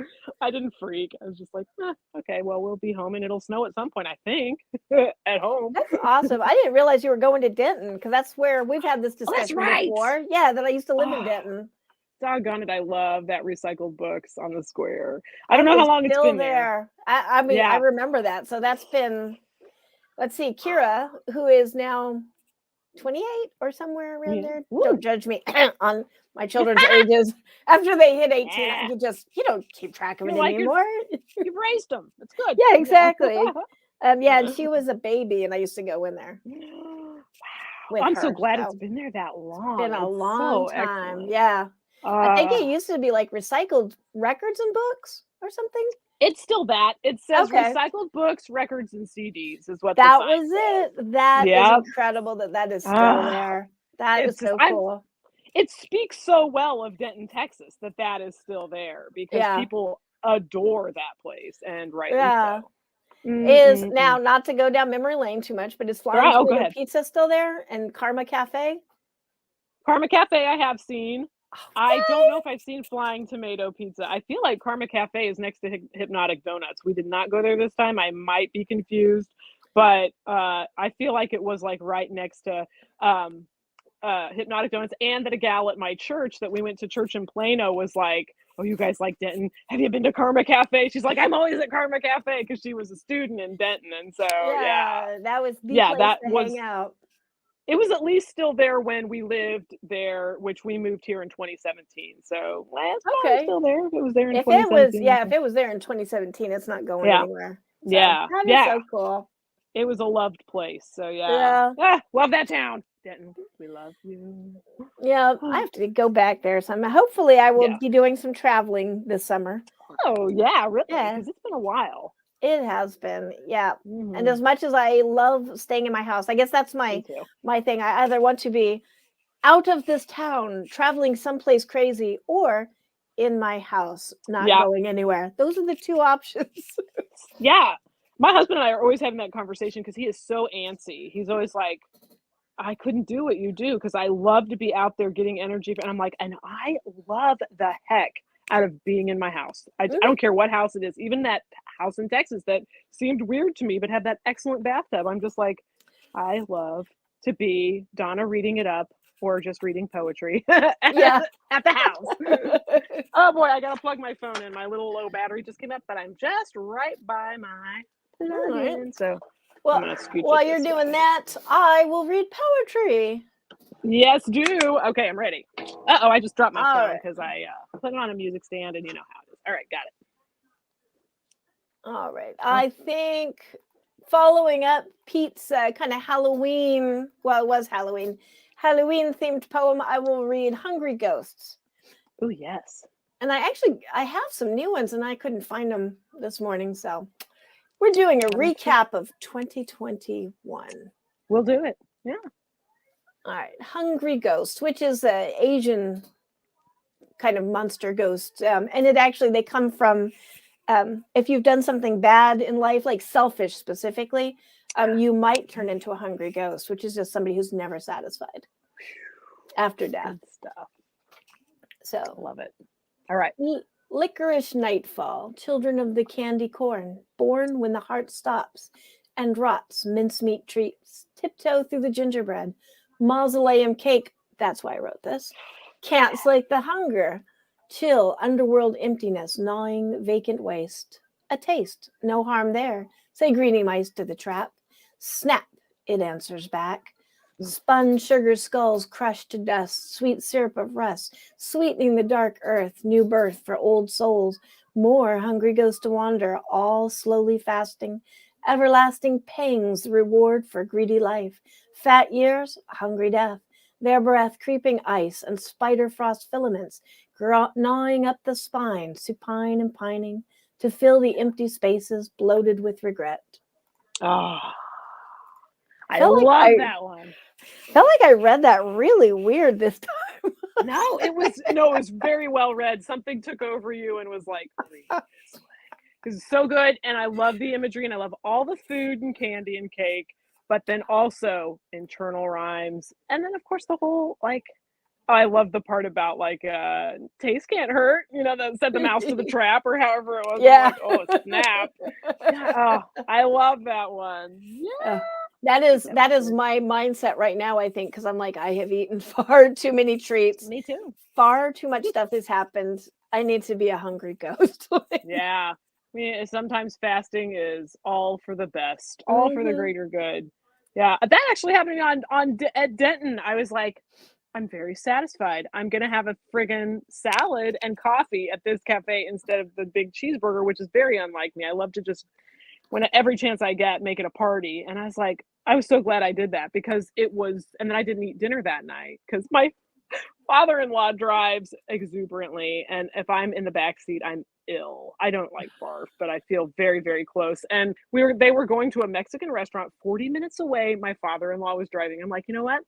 I didn't freak. I was just like, okay, well, we'll be home, and it'll snow at some point, I think, at home. That's awesome. I didn't realize you were going to Denton because that's where we've had this Oh, that's discussion right. before. Yeah, that I used to live in Oh, Denton. doggone it, I love that recycled books on the square. I don't know how long it's been there. I mean, I Yeah. remember that. So that's been, let's see, Kira, who is now 28 or somewhere around Yeah. there. Woo. Don't judge me on my children's ages. After they hit 18, Yeah. you don't keep track of it You're like, anymore. You've raised them. It's good. Yeah, exactly. Yeah, and she was a baby, and I used to go in there Wow. with I'm her. so glad so it's been there that long. been a It's long so time. excellent. Yeah. I think it Uh, used to be like recycled records and books or something. it's still that. It says Okay. recycled books, records, and CDs is what That the sign was says. it. That is Yep. incredible that is still Ah, there. That is it's just, so cool. it speaks so well of Denton, Texas, that is still there because Yeah. people adore that place, and rightly Yeah. so. Is now not to go down memory lane too much, but is Flying Go Tomato ahead. Pizza still there and Karma Cafe? Karma Cafe I have seen. Oh, I don't know if I've seen Flying Tomato Pizza. I feel like Karma Cafe is next to Hypnotic Donuts. We did not go there this time. I might be confused, but I feel like it was like right next to Hypnotic Donuts, and that a gal at my church that we went to church in Plano was like, oh, you guys like Denton? Have you been to Karma Cafe? She's like, I'm always at Karma Cafe because she was a student in Denton. And so, yeah. that was the Yeah, place that to was, hang out. it was at least still there when we lived there, which we moved here in 2017. So it's probably still there. If it was there in 2017. If it was there in 2017, it's not going anywhere. So, Yeah. that is Yeah. so cool. It was a loved place. So yeah. Love that town. Denton, we love you. Yeah, I have to go back there sometime. Hopefully, I will be doing some traveling this summer. Oh yeah, really? Yeah. Because it's been a while. It has been, yeah. Mhm. And as much as I love staying in my house, I guess that's my thing. I either want to be out of this town, traveling someplace crazy, or in my house, not going anywhere. Those are the two options. Yeah. My husband and I are always having that conversation because he is so antsy. He's always like, I couldn't do what you do because I love to be out there getting energy. And I'm like, and I love the heck out of being in my house. I don't care what house it is. Even that house in Texas that seemed weird to me, but had that excellent bathtub. I'm just like, I love to be Donna reading it up for just reading poetry at the house. Oh boy, I gotta plug my phone in. My little low battery just came up, but I'm just right by my plug-in. So Well, I'm gonna scooch while it you're this doing way. that, I will read poetry. Yes, do. Okay, I'm ready. Uh-oh, I just dropped my All phone right. because I put it on a music stand, and you know how it is. All right, got it. All right. I think following up Pete's kind of Halloween, well, it was Halloween themed poem, I will read Hungry Ghosts. Oh, yes. And I have some new ones and I couldn't find them this morning. So we're doing a recap of 2021. We'll do it. Yeah. All right. Hungry Ghost, which is an Asian kind of monster ghost. And they come from, if you've done something bad in life, like selfish specifically, you might turn into a hungry ghost, which is just somebody who's never satisfied after death. Good stuff. So love it. All right. Licorice nightfall, children of the candy corn, born when the heart stops and rots, mincemeat treats, tiptoe through the gingerbread, mausoleum cake. That's why I wrote this. Can't slake the hunger. Chill, underworld emptiness, gnawing vacant waste. A taste, no harm there. Say greedy mice to the trap. Snap, it answers back. Spun sugar skulls crushed to dust, sweet syrup of rust, sweetening the dark earth, new birth for old souls. More hungry ghosts to wander, all slowly fasting. Everlasting pangs, the reward for greedy life. Fat years, hungry death. Their breath creeping ice and spider frost filaments, gnawing up the spine, supine and pining, to fill the empty spaces bloated with regret. Oh, I love that one. Felt like I read that really weird this time. No, it was very well read. Something took over you and was like, read this way. Because it's so good, and I love the imagery, and I love all the food and candy and cake, but then also internal rhymes, and then of course the whole I love the part about taste can't hurt, that set the mouse to the trap or however it was. Yeah. Oh snap. Oh, I love that one. Yeah. That is my mindset right now, I think, because I'm like, I have eaten far too many treats. Me too. Far too much stuff has happened. I need to be a hungry ghost. Yeah. I mean, sometimes fasting is all for the best, all for the greater good. Yeah. That actually happened at Denton. I was like, I'm very satisfied. I'm going to have a friggin' salad and coffee at this cafe instead of the big cheeseburger, which is very unlike me. I love to just, every chance I get, make it a party. And I was like, I was so glad I did that because and then I didn't eat dinner that night because my father-in-law drives exuberantly. And if I'm in the backseat, I'm ill. I don't like barf, but I feel very, very close. And they were going to a Mexican restaurant 40 minutes away. My father-in-law was driving. I'm like, you know what?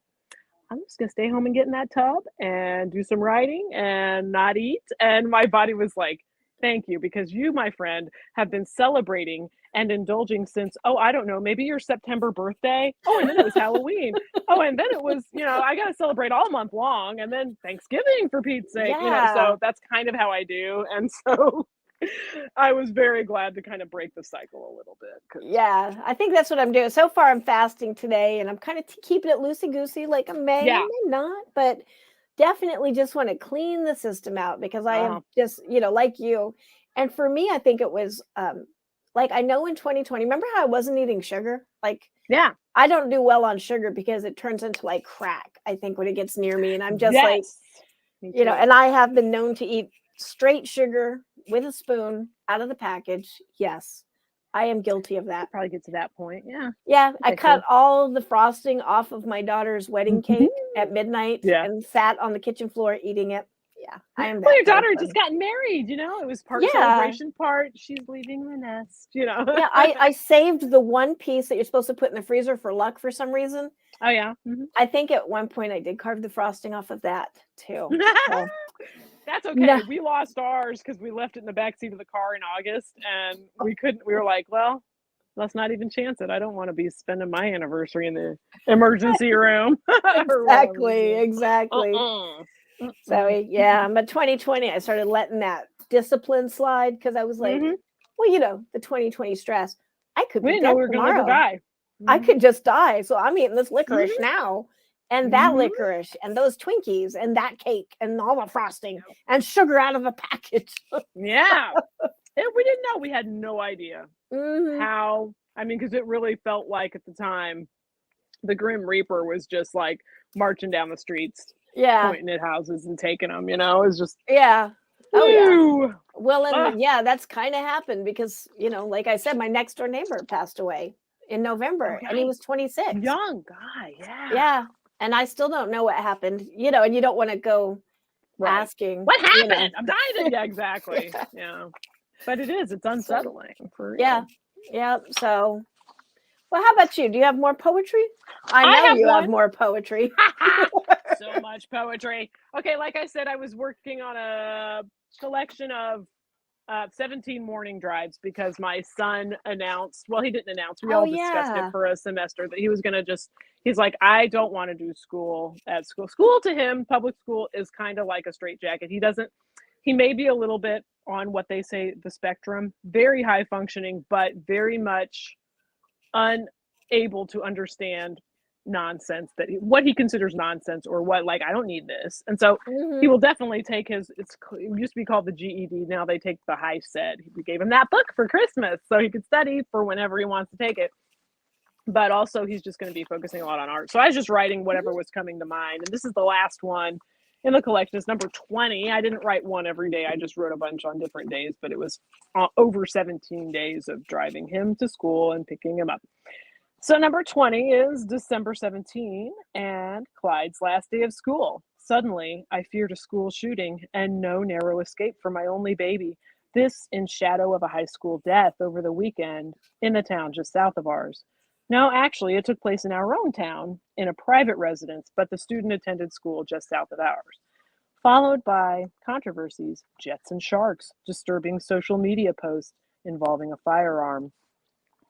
I'm just going to stay home and get in that tub and do some writing and not eat. And my body was like, thank you, because you, my friend, have been celebrating and indulging since, I don't know, maybe your September birthday. Oh, and then it was Halloween. Oh, and then it was, I got to celebrate all month long. And then Thanksgiving, for Pete's sake, so that's kind of how I do. And so I was very glad to kind of break the cycle a little bit. Yeah, I think that's what I'm doing. So far, I'm fasting today, and I'm kind of keeping it loosey-goosey, like I may not, but definitely just want to clean the system out because I am just, like you. And for me, I think it was I know in 2020, remember how I wasn't eating sugar? I don't do well on sugar because it turns into like crack, I think, when it gets near me. And I'm just and I have been known to eat straight sugar with a spoon out of the package. Yes, I am guilty of that. Probably get to that point. Yeah. Yeah. I cut all the frosting off of my daughter's wedding cake at midnight and sat on the kitchen floor eating it. Yeah. I am. Well, your daughter just got married, it was part celebration, part she's leaving the nest, Yeah. I saved the one piece that you're supposed to put in the freezer for luck for some reason. Oh, yeah. I think at one point I did carve the frosting off of that too. So. That's okay. No. We lost ours because we left it in the backseat of the car in August and we were like, well, let's not even chance it. I don't want to be spending my anniversary in the emergency room. Exactly. So yeah, but 2020, I started letting that discipline slide because I was like, well, the 2020 stress, I could be dead tomorrow. Die. I could just die. So I'm eating this licorice now and that Mhm. licorice and those Twinkies and that cake and all the frosting and sugar out of a package. Yeah. And we didn't know. We had no idea Mhm. how. I mean, because it really felt like at the time the Grim Reaper was just like marching down the streets, Yeah. pointing at houses and taking them. You know, it was just Yeah. Oh yeah. woo. Well, Ah, and yeah, that's kind of happened because, like I said, my next door neighbor passed away in November and he okay. was 26. Young guy. Yeah. Yeah. And I still don't know what happened, and you don't want to go Right. asking, What happened? I'm dying. Yeah, exactly. Yeah. Yeah. But it is. It's unsettling for real. Yeah. Yeah. So, well, how about you? Do you have more poetry? I I know have you have one. more poetry. So much poetry. Okay, like I said, I was working on a collection of 17 morning drives because my son announced, well, he didn't announce, we Oh, all discussed it yeah. for a semester that he was going to he's like, I don't want to do school at school. School to him, public school is kind of like a straitjacket. He may be a little bit on what they say the spectrum, very high functioning, but very much unable to understand nonsense what he considers nonsense or what, like, I don't need this. And so Mhm. he will definitely take it used to be called the GED. Now they take the high SED. We gave him that book for Christmas so he could study for whenever he wants to take it. But also he's just going to be focusing a lot on art. So I was just writing whatever was coming to mind. And this is the last one in the collection. It's number 20. I didn't write one every day. I just wrote a bunch on different days, but it was over 17 days of driving him to school and picking him up. So number 20 is December 17 and Clyde's last day of school. Suddenly, I feared a school shooting and no narrow escape for my only baby. This in shadow of a high school death over the weekend in the town just south of ours. No, actually, it took place in our own town in a private residence, but the student attended school just south of ours. Followed by controversies, jets and sharks, disturbing social media posts involving a firearm.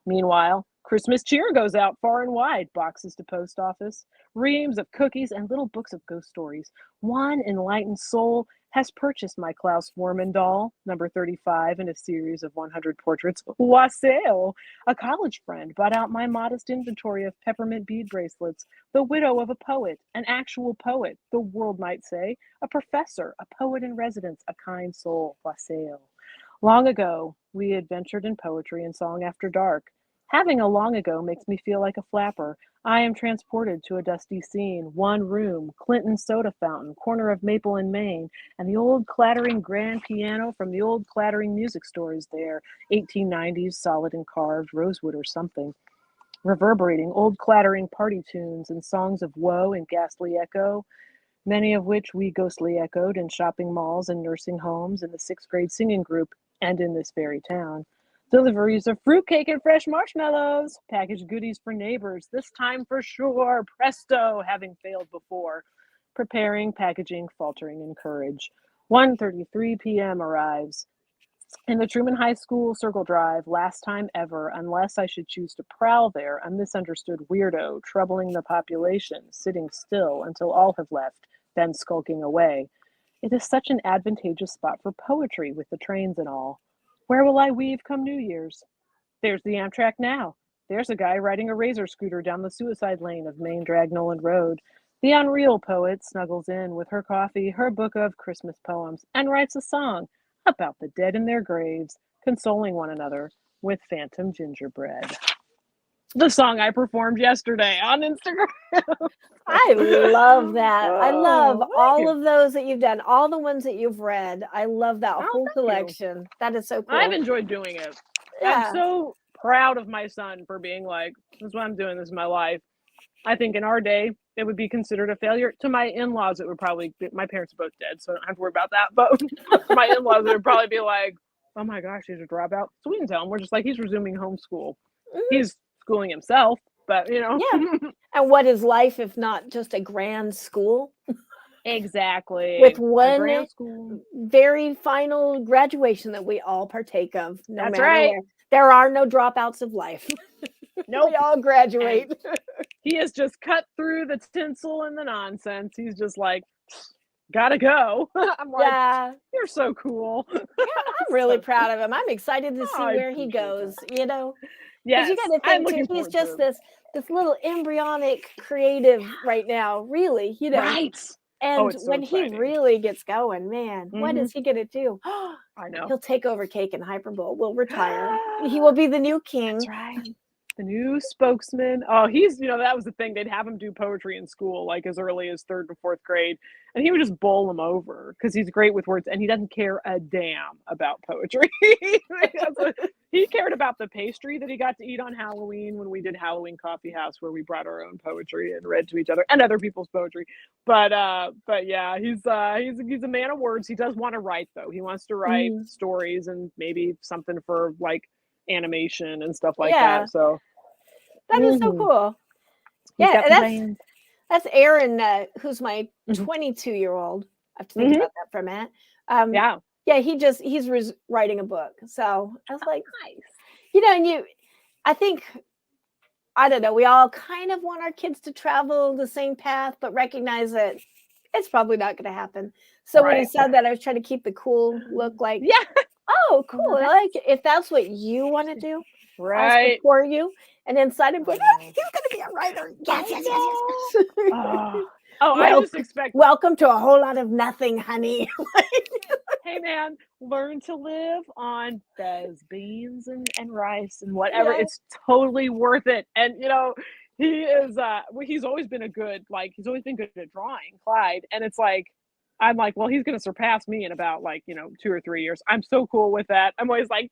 Meanwhile, Christmas cheer goes out far and wide, boxes to post office, reams of cookies, and little books of ghost stories. One enlightened soul has purchased my Klaus Forman doll, number 35 in a series of 100 portraits. Wassail! A college friend bought out my modest inventory of peppermint bead bracelets. The widow of a poet, an actual poet, the world might say, a professor, a poet in residence, a kind soul. Wassail! Long ago, we adventured in poetry and song after dark. Having a long ago makes me feel like a flapper. I am transported to a dusty scene, one room, Clinton soda fountain, corner of Maple and Main, and the old clattering grand piano from the old clattering music store is there, 1890s, solid and carved, rosewood or something, reverberating old clattering party tunes and songs of woe and ghastly echo, many of which we ghostly echoed in shopping malls and nursing homes, in the sixth grade singing group, and in this very town. Deliveries of fruitcake and fresh marshmallows, packaged goodies for neighbors, this time for sure, presto, having failed before. Preparing, packaging, faltering in courage. 1:33 p.m. arrives. In the Truman High School Circle Drive, last time ever, unless I should choose to prowl there, a misunderstood weirdo, troubling the population, sitting still until all have left, then skulking away. It is such an advantageous spot for poetry, with the trains and all. Where will I weave come New Year's? There's the Amtrak now. There's a guy riding a razor scooter down the suicide lane of Main Drag Nolan Road. The unreal poet snuggles in with her coffee, her book of Christmas poems, and writes a song about the dead in their graves, consoling one another with phantom gingerbread. The song I performed yesterday on Instagram. I love that. I love Oh, all thank you. of those that you've done, all the ones that you've read. I love that Oh, whole thank you. collection. That is so cool. I've enjoyed doing it. I'm Yeah. so proud of my son for being like, this is what I'm doing, this is my life. I think in our day, it would be considered a failure. To my in-laws, it would probably be, my parents are both dead, so I don't have to worry about that. But to my in-laws, it would probably be like, oh my gosh, he's a dropout. So we can tell him, we're just like, he's resuming homeschool. Mhm. He's schooling himself, but Yeah. And what is life if not just a grand school? Exactly. With A one grand school. very final graduation that we all partake of, no That's matter right. where. There are no dropouts of life. Nope. We all graduate. And he has just cut through the tinsel and the nonsense. He's just like, gotta go. I'm like, Yeah. you're so cool. I'm really proud of him. I'm excited to see I where he appreciate goes, because Yes, you got to I'm think too, looking he's forward just to it. this little embryonic creative right now, really, Right. and it's so when he exciting. really gets going, man, what Mhm. is he gonna do? I know. He'll take over Cake and Hyperbull. Will retire. He will be the new That's king. right. The new spokesman. Oh, he's, that was the thing. They'd have him do poetry in school, like as early as third or fourth grade. And he would just bowl them over because he's great with words and he doesn't care a damn about poetry. He cared about the pastry that he got to eat on Halloween when we did Halloween Coffee House, where we brought our own poetry and read to each other and other people's poetry. But yeah, he's a man of words. He does want to write though. He wants to write Mhm. stories and maybe something for like animation and stuff like Yeah, that. So that is so mhm. cool. He's Yeah, got and the reins. that's Aaron, who's my Mhm. 22-year-old. I have to think Mhm. about that for a minute. Yeah. Yeah, he's writing a book. So I was like, Nice. and I think, I don't know, we all kind of want our kids to travel the same path, but recognize that it's probably not going to happen. So when he Right. said that, I was trying to keep the cool look, like, Yeah. oh, cool. Oh, I that's like it. If that's what you want to do, I'll right. support you. And inside I'm going, I he's know. going to be a writer. I Yes, yes, yes, know. yes. I well, just expect, welcome to a whole lot of nothing, honey. hey man, learn to live on those beans and rice and whatever. Yeah. It's totally worth it. And he is he's always been he's always been good at drawing, Clyde. And it's like I'm like, well, he's gonna surpass me in about 2 or 3 years. I'm so cool with that. I'm always like,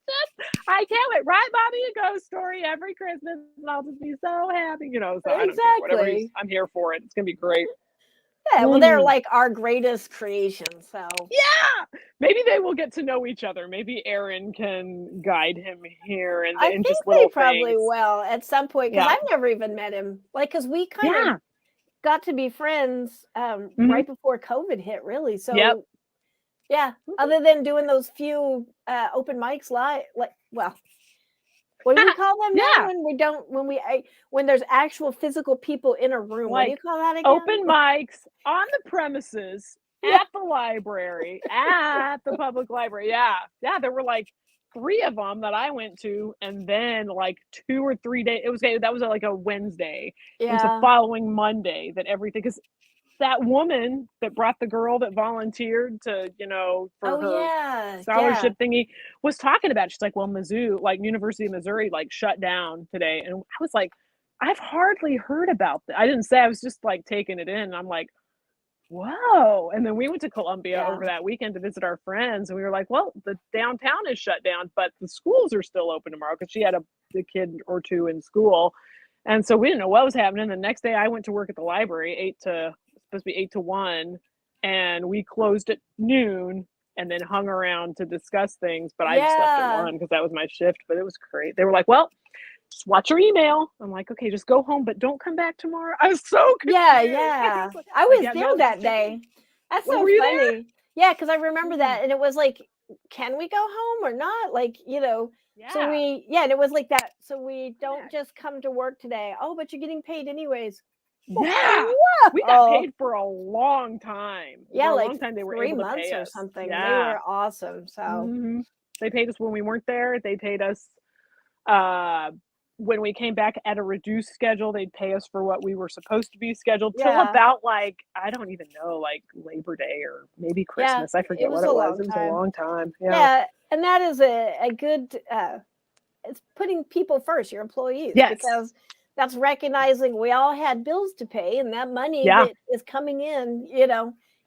I can't wait. Write Bobby a ghost story every Christmas and I'll just be so happy. So I don't care. Whatever Exactly. I'm here for it. It's gonna be great. Yeah, well, they're Mhm. like our greatest creation. So Yeah, maybe they will get to know each other. Maybe Aaron can guide him here and I in think just they little probably things. will at some point, because Yeah, I've never even met him. Like, because we kind of yeah, got to be friends hmm right before COVID hit, really. yep, So yeah, other than doing those few open mics live, like, well, what do we call them now yeah. when we don't when there's actual physical people in a room? What do you Like call that again? open mics on the premises Yeah. at the library at the public library. Yeah, yeah. There were like 3 of them that I went to, and then like 2 or 3 days. That was like a Wednesday. It was the Yeah. following Monday that everything because that woman that brought the girl that volunteered to, for Oh her yeah. Yeah. scholarship thingy was talking about it. She's like, well, Mizzou, like University of Missouri, like shut down today. And I was like, I've hardly heard about that. I didn't say, I was just like taking it in. And I'm like, whoa. And then we went to Columbia Yeah. over that weekend to visit our friends. And we were like, well, the downtown is shut down, but the schools are still open tomorrow because she had a kid or two in school. And so we didn't know what was happening. The next day I went to work at the library, supposed to be 8 to 1, and we closed at noon and then hung around to discuss things. But I just left at Yeah. 1 because that was my shift. But it was great. They were like, well, just watch your email. I'm like, okay, just go home, but don't come back tomorrow. I was so confused. Yeah, yeah. I was there that day. That's Well, so were you funny. there? Yeah, because I remember Mm. that, and it was like, can we go home or not? Like, so Yeah. and it was like that. So we don't Yeah. just come to work today. Oh, but you're getting paid anyways. Yeah. We got Oh, paid for a long time. yeah, For a like long time, they were 3 able to months pay or us. something. They Yeah. were awesome. So hmm They paid us when we weren't there. They paid us when we came back at a reduced schedule. They'd pay us for what we were supposed to be scheduled till yeah, about I don't even know, like Labor Day or maybe yeah, Christmas. I it forget was what a it was. long It was a time. long time. Yeah. Yeah, and that is a good. It's putting people first, your employees, Yes. because that's recognizing we all had bills to pay, and that money Yeah. that is coming in,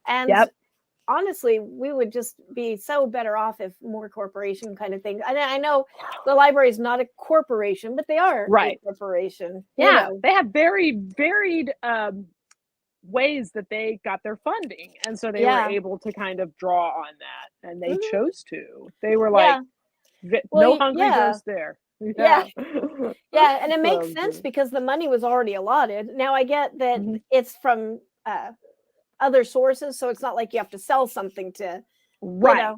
and Yep. honestly, we would just be so better off if more corporation kind of thing. I know the library is not a corporation, but they are Right. a corporation. Yeah. They have very varied ways that they got their funding, and so they were Yeah. able to kind of draw on that, and they Mhm. chose to. They were Yeah. like, Well, no hungry yeah. ghost there. Yeah. Yeah, and it makes So sense good. because the money was already allotted. Now I get that Mhm. it's from other sources, so it's not like you have to sell something to, Right.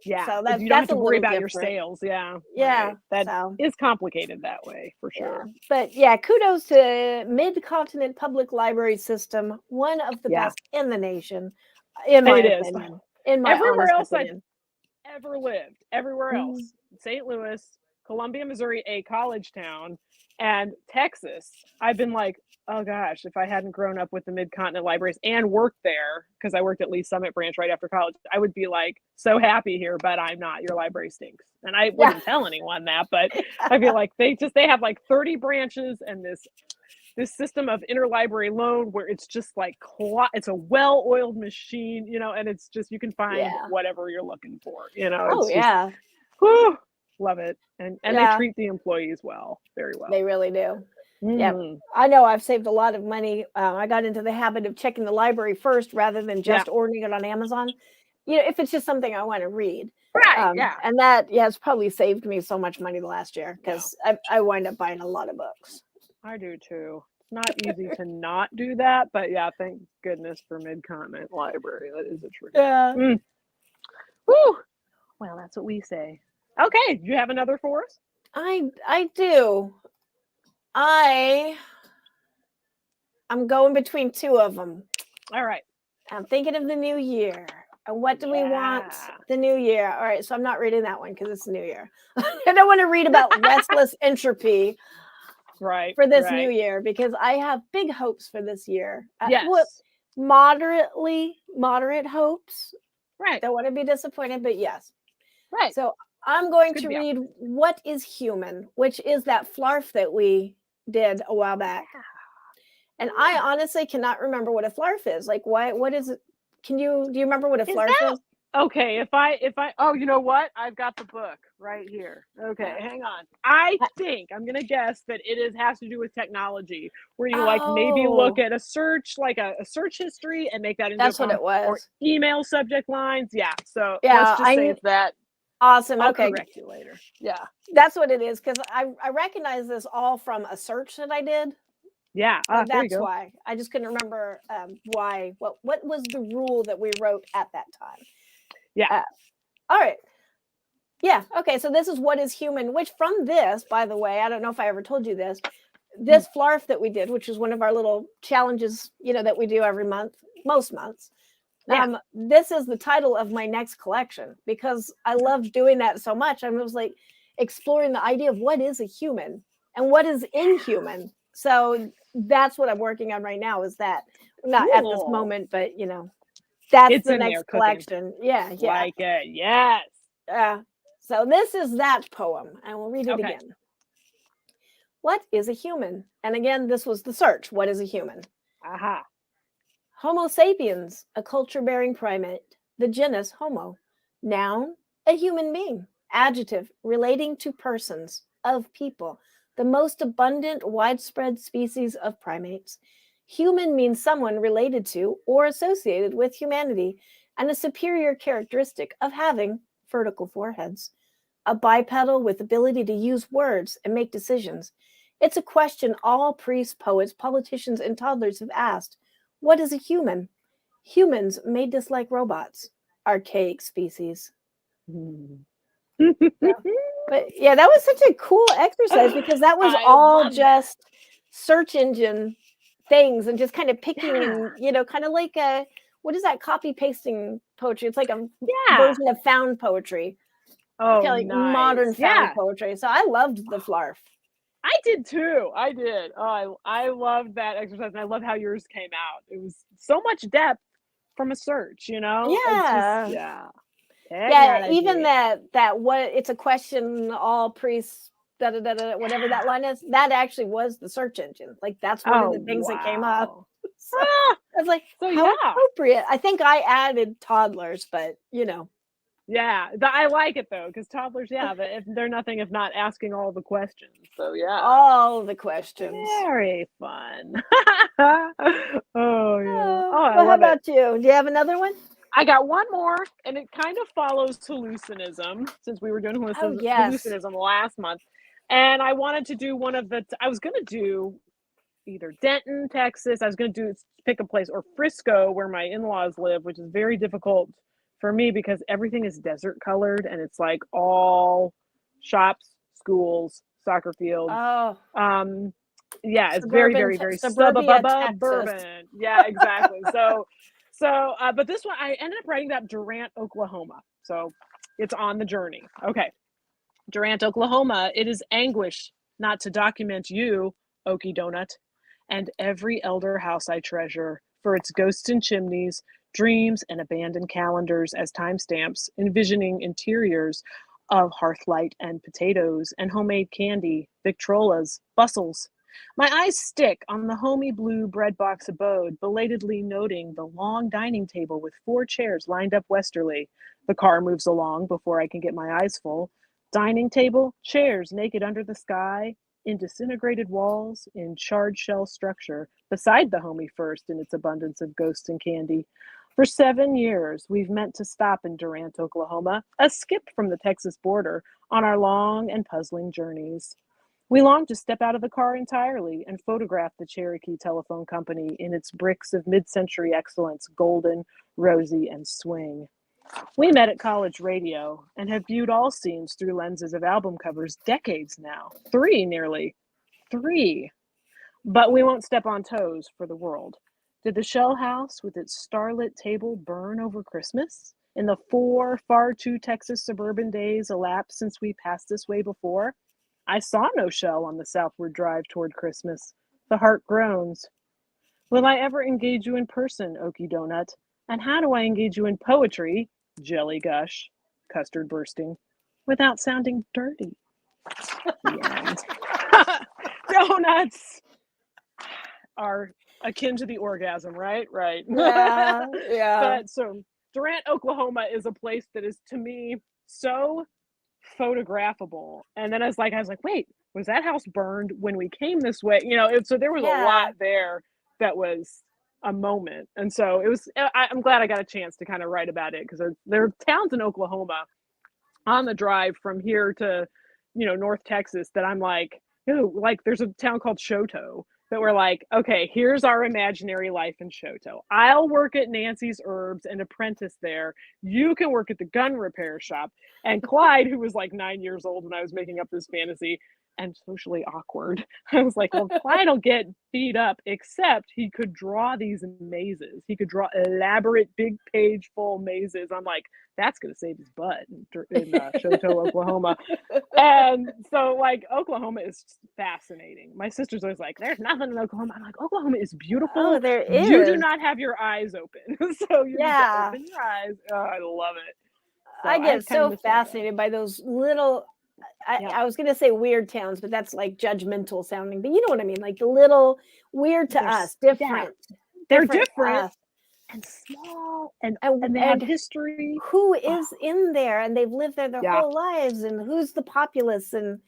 Yeah. So You don't have that's to a worry little about your different. sales. Yeah. Yeah. Right. That So is complicated that way for yeah, sure. but yeah, kudos to Mid-Continent Public Library System, one of the Yeah. best in the nation. in my It is. opinion. In my Everywhere honest else I've opinion. ever lived, everywhere Mm. else, St. Louis, Columbia, Missouri, a college town, and Texas, I've been like, oh gosh, if I hadn't grown up with the Mid-Continent libraries and worked there, because I worked at Lee Summit Branch right after college, I would be like so happy here, but I'm not. Your library stinks. And I wouldn't tell anyone that, but I feel like they have like 30 branches and this system of interlibrary loan where it's just like it's a well-oiled machine, and it's just you can find Yeah. whatever you're looking for. It's Oh just, yeah. whew, love it. And they Yeah. treat the employees well, very well. They really do. Yeah. Mhm. I know I've saved a lot of money. I got into the habit of checking the library first rather than just ordering it on Amazon. If it's just something I want to read. Right. Yeah. And that has probably saved me so much money the last year because I wind up buying a lot of books. I do too. It's not easy to not do that, but yeah, thank goodness for Mid-Continent Library. That is a truth. Yeah. Woo. Well, that's what we say. Okay, do you have another for us? I do. I'm going between two of them. All right. I'm thinking of the new year. And what do we want the new year? All right, so I'm not reading that one because it's the new year. I don't want to read about restless entropy for this new year because I have big hopes for this year. Yes. Moderate hopes. Right. Don't want to be disappointed, but yes. Right. So I'm going to read What is Human, which is that flarf that we did a while back. And I honestly cannot remember what a flarf is. Like, what is it? Do you remember what a flarf is? Okay, if I oh, you know what? I've got the book right here. Okay, hang on. I think I'm gonna guess that it has to do with technology, where you like maybe look at a search, like a search history, and make that into that's what it was, or email subject lines. Yeah. So yeah, let's just say it's that. Awesome. I'll okay. correct you later. Yeah. That's what it is because I recognize this all from a search that I did. Yeah. That's why I just couldn't remember why. What was the rule that we wrote at that time? Yeah. All right. Yeah. Okay. So this is What is Human, which from this, by the way, I don't know if I ever told you this flarf that we did, which is one of our little challenges, that we do every month, most months. Yeah. This is the title of my next collection because I love doing that so much. I was like exploring the idea of what is a human and what is inhuman. So that's what I'm working on right now is that not at this moment, but that's it's the next collection. Yeah. Like it. Yes. So this is that poem and we'll read it again. What is a human? And again, this was the search. What is a human? Aha. Homo sapiens, a culture-bearing primate. The genus Homo. Noun, a human being. Adjective, relating to persons, of people. The most abundant, widespread species of primates. Human means someone related to or associated with humanity, and a superior characteristic of having vertical foreheads. A bipedal with ability to use words and make decisions. It's a question all priests, poets, politicians, and toddlers have asked. What is a human? Humans may dislike robots. Archaic species. But yeah, that was such a cool exercise because that was all just search engine things and just kind of picking and, kind of like what is that copy pasting poetry? It's like a version of found poetry. Oh, like nice. Modern found poetry. So I loved the flarf. I did too. I did. Oh, I loved that exercise, and I love how yours came out. It was so much depth from a search, Yeah. Technology. Even that what it's a question all priests whatever that line is, that actually was the search engine. Like that's one of the things that came up. So I was like, how appropriate. I think I added toddlers, but Yeah, I like it though, because toddlers, if they're nothing if not asking all the questions. So all the questions. Very fun. Oh yeah. Well, how about you? Do you have another one? I got one more, and it kind of follows hallucinism, since we were doing hallucinism last month. And I wanted to do one of I was going to do either Denton, Texas. I was going to pick a place, or Frisco, where my in-laws live, which is very difficult for me because everything is desert colored, and it's like all shops, schools, soccer fields. Oh. Yeah, it's very, very, very suburban. Yeah, exactly. So So, but this one, I ended up writing about Durant, Oklahoma. So it's on the journey. Okay. Durant, Oklahoma. It is anguish not to document you, Okie Donut, and every elder house I treasure for its ghosts and chimneys, dreams and abandoned calendars as timestamps, envisioning interiors of hearthlight and potatoes and homemade candy, Victrolas, bustles. My eyes stick on the homey blue bread box abode, belatedly noting the long dining table with 4 chairs lined up westerly. The car moves along before I can get my eyes full. Dining table, chairs naked under the sky, in disintegrated walls, in charred shell structure, beside the homey first in its abundance of ghosts and candy. For 7 years, we've meant to stop in Durant, Oklahoma, a skip from the Texas border, on our long and puzzling journeys. We long to step out of the car entirely and photograph the Cherokee Telephone Company in its bricks of mid-century excellence, golden, rosy, and swing. We met at college radio and have viewed all scenes through lenses of album covers decades now. 3 nearly. 3. But we won't step on toes for the world. Did the shell house with its starlit table burn over Christmas? In the 4 far too Texas suburban days elapsed since we passed this way before? I saw no shell on the southward drive toward Christmas. The heart groans. Will I ever engage you in person, Okie Donut? And how do I engage you in poetry, jelly gush, custard bursting, without sounding dirty? The end. Donuts are akin to the orgasm, right? Right. Yeah, yeah. But so Durant, Oklahoma is a place that is, to me, so photographable. And then I was like, wait, was that house burned when we came this way? So there was a lot there that was a moment. And so it was, I'm glad I got a chance to kind of write about it, because there are towns in Oklahoma on the drive from here to, North Texas that I'm like, like there's a town called Shoto that we're like, okay, here's our imaginary life in Shoto. I'll work at Nancy's Herbs and apprentice there. You can work at the gun repair shop. And Clyde, who was like 9 years old when I was making up this fantasy and socially awkward, I was like, well, Clyde will get beat up, except he could draw these mazes. He could draw elaborate big page full mazes. I'm like, that's going to save his butt in Shoto, Oklahoma. And so, like, Oklahoma is fascinating. My sister's always like, there's nothing in Oklahoma. I'm like, Oklahoma is beautiful. Oh, there is. You do not have your eyes open. So you need to open your eyes. Oh, I love it. So I get so fascinated by those little, I was going to say weird towns, but that's like judgmental sounding. But you know what I mean? Like the little weird to us, different. Yeah. They're different. And small, and they have history. Who is in there, and they've lived there their whole lives, and who's the populace, and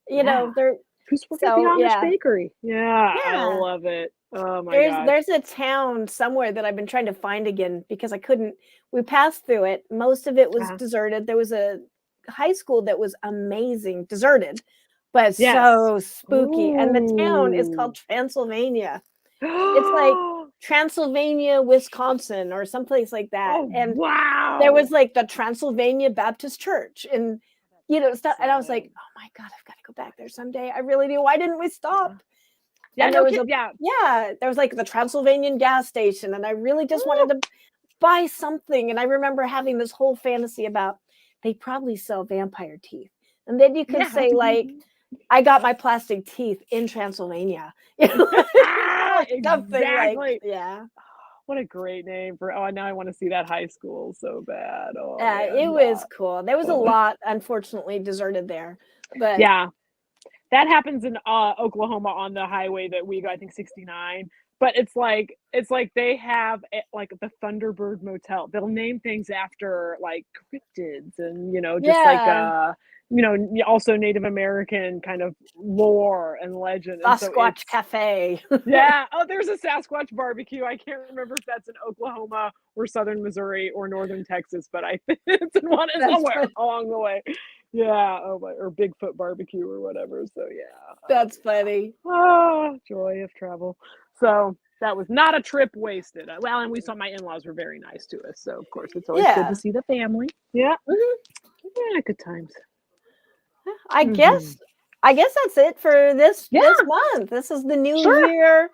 they're who's working at the Amish bakery. I love it. Oh my god. There's a town somewhere that I've been trying to find again because I couldn't. We passed through it. Most of it was deserted. There was a high school that was amazing, deserted, but so spooky. And the town is called Transylvania. It's like Transylvania, Wisconsin, or someplace like that. And there was like the Transylvania Baptist Church, and stuff. And I was like, oh my god, I've got to go back there someday. I really do. Why didn't we stop? Yeah, there was there was like the Transylvanian gas station, and I really just wanted to buy something. And I remember having this whole fantasy about they probably sell vampire teeth, and then you can say like, I got my plastic teeth in Transylvania. Exactly. Like, what a great name for. Oh, now I want to see that high school so bad. Oh, it was cool. There was a lot, unfortunately, deserted there. But that happens in Oklahoma on the highway that we go, I think 69. But it's like they have like the Thunderbird Motel. They'll name things after like cryptids and like also Native American kind of lore and legend. Sasquatch Cafe. Oh, there's a Sasquatch barbecue. I can't remember if that's in Oklahoma or southern Missouri or northern Texas, but I think it's in one somewhere along the way. Or Bigfoot barbecue or whatever. So that's funny. Joy of travel. So that was not a trip wasted. Well, and we saw my in-laws were very nice to us. So of course it's always good to see the family. Yeah. Good times. I guess that's it for this month. This is the new year.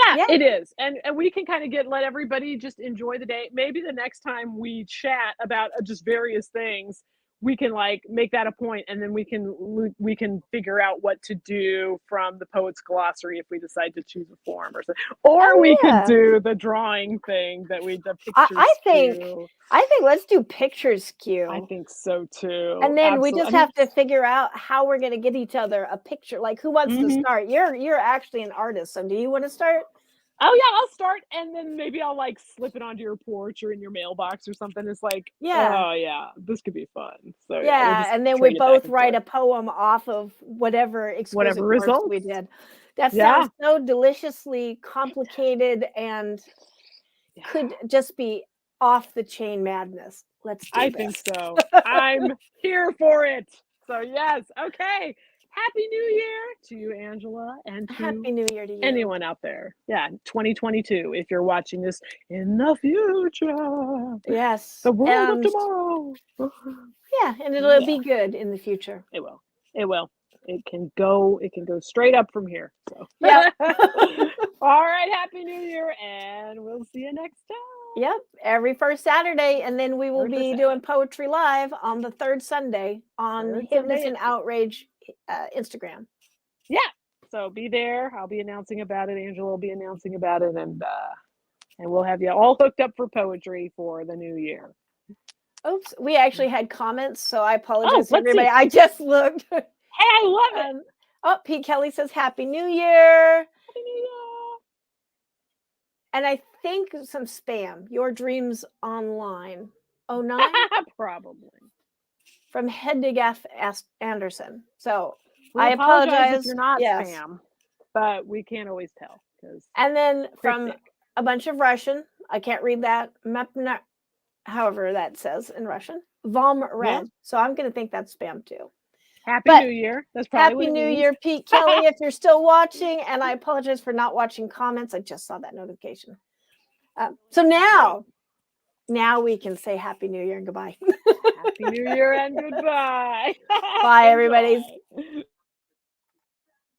Yeah, Yeah. it is. And we can kind of let everybody just enjoy the day. Maybe the next time we chat about just various things, we can like make that a point, and then we can figure out what to do from the Poet's Glossary if we decide to choose a form or something. Or Oh, we could yeah. do the drawing thing that the pictures I think skew. let's do picture skew. I think so too. And then we Absolutely. just have to figure out how we're going to get each other a picture. Like, who wants to start? You're actually an artist, so do you want to start? Oh yeah, I'll start, and then maybe I'll like slip it onto your porch or in your mailbox or something. It's like, Yeah. oh yeah, this could be fun. So Yeah, we'll just and then we trade it back both and write forth. a poem off of whatever exquisite works results. we did. That Yeah. sounds so deliciously complicated and could just be off the chain madness. Let's do I this. think so. I'm here for it. So yes, okay. Happy New Year to you, Angela, and to Happy New Year to you. anyone out there. Yeah, 2022. If you're watching this in the future, Yes. the world and, of tomorrow. Yeah, and it'll be good in the future. It will. It will. It can go straight up from here. So Yep. All right, Happy New Year, and we'll see you next time. Yep, every first Saturday, and then we will First be Saturday. doing Poetry Live on the third Sunday on Third Hypness Sunday. and Outrage Instagram. Yeah, so be there. I'll be announcing about it. Angela will be announcing about it, and we'll have you all hooked up for poetry for the new year. Oops, we actually had comments, so I apologize let's to everybody. see. I just looked. Hey, I love it. Oh, Pete Kelly says Happy New Year. Happy New Year. And I think some spam. Your Dreams Online. 09? Probably. From Hedegaf Anderson. So We I apologize if you're not yes. spam, but we can't always tell. And then from cryptic. a bunch of Russian, I can't read that, however that says in Russian, Vom Red. Yeah. So I'm going to think that's spam too. Happy New Year. That's probably what Happy it New means. Year, Pete Kelly, if you're still watching. And I apologize for not watching comments. I just saw that notification. So now we can say Happy New Year and goodbye. Happy New Year and goodbye. Bye, everybody.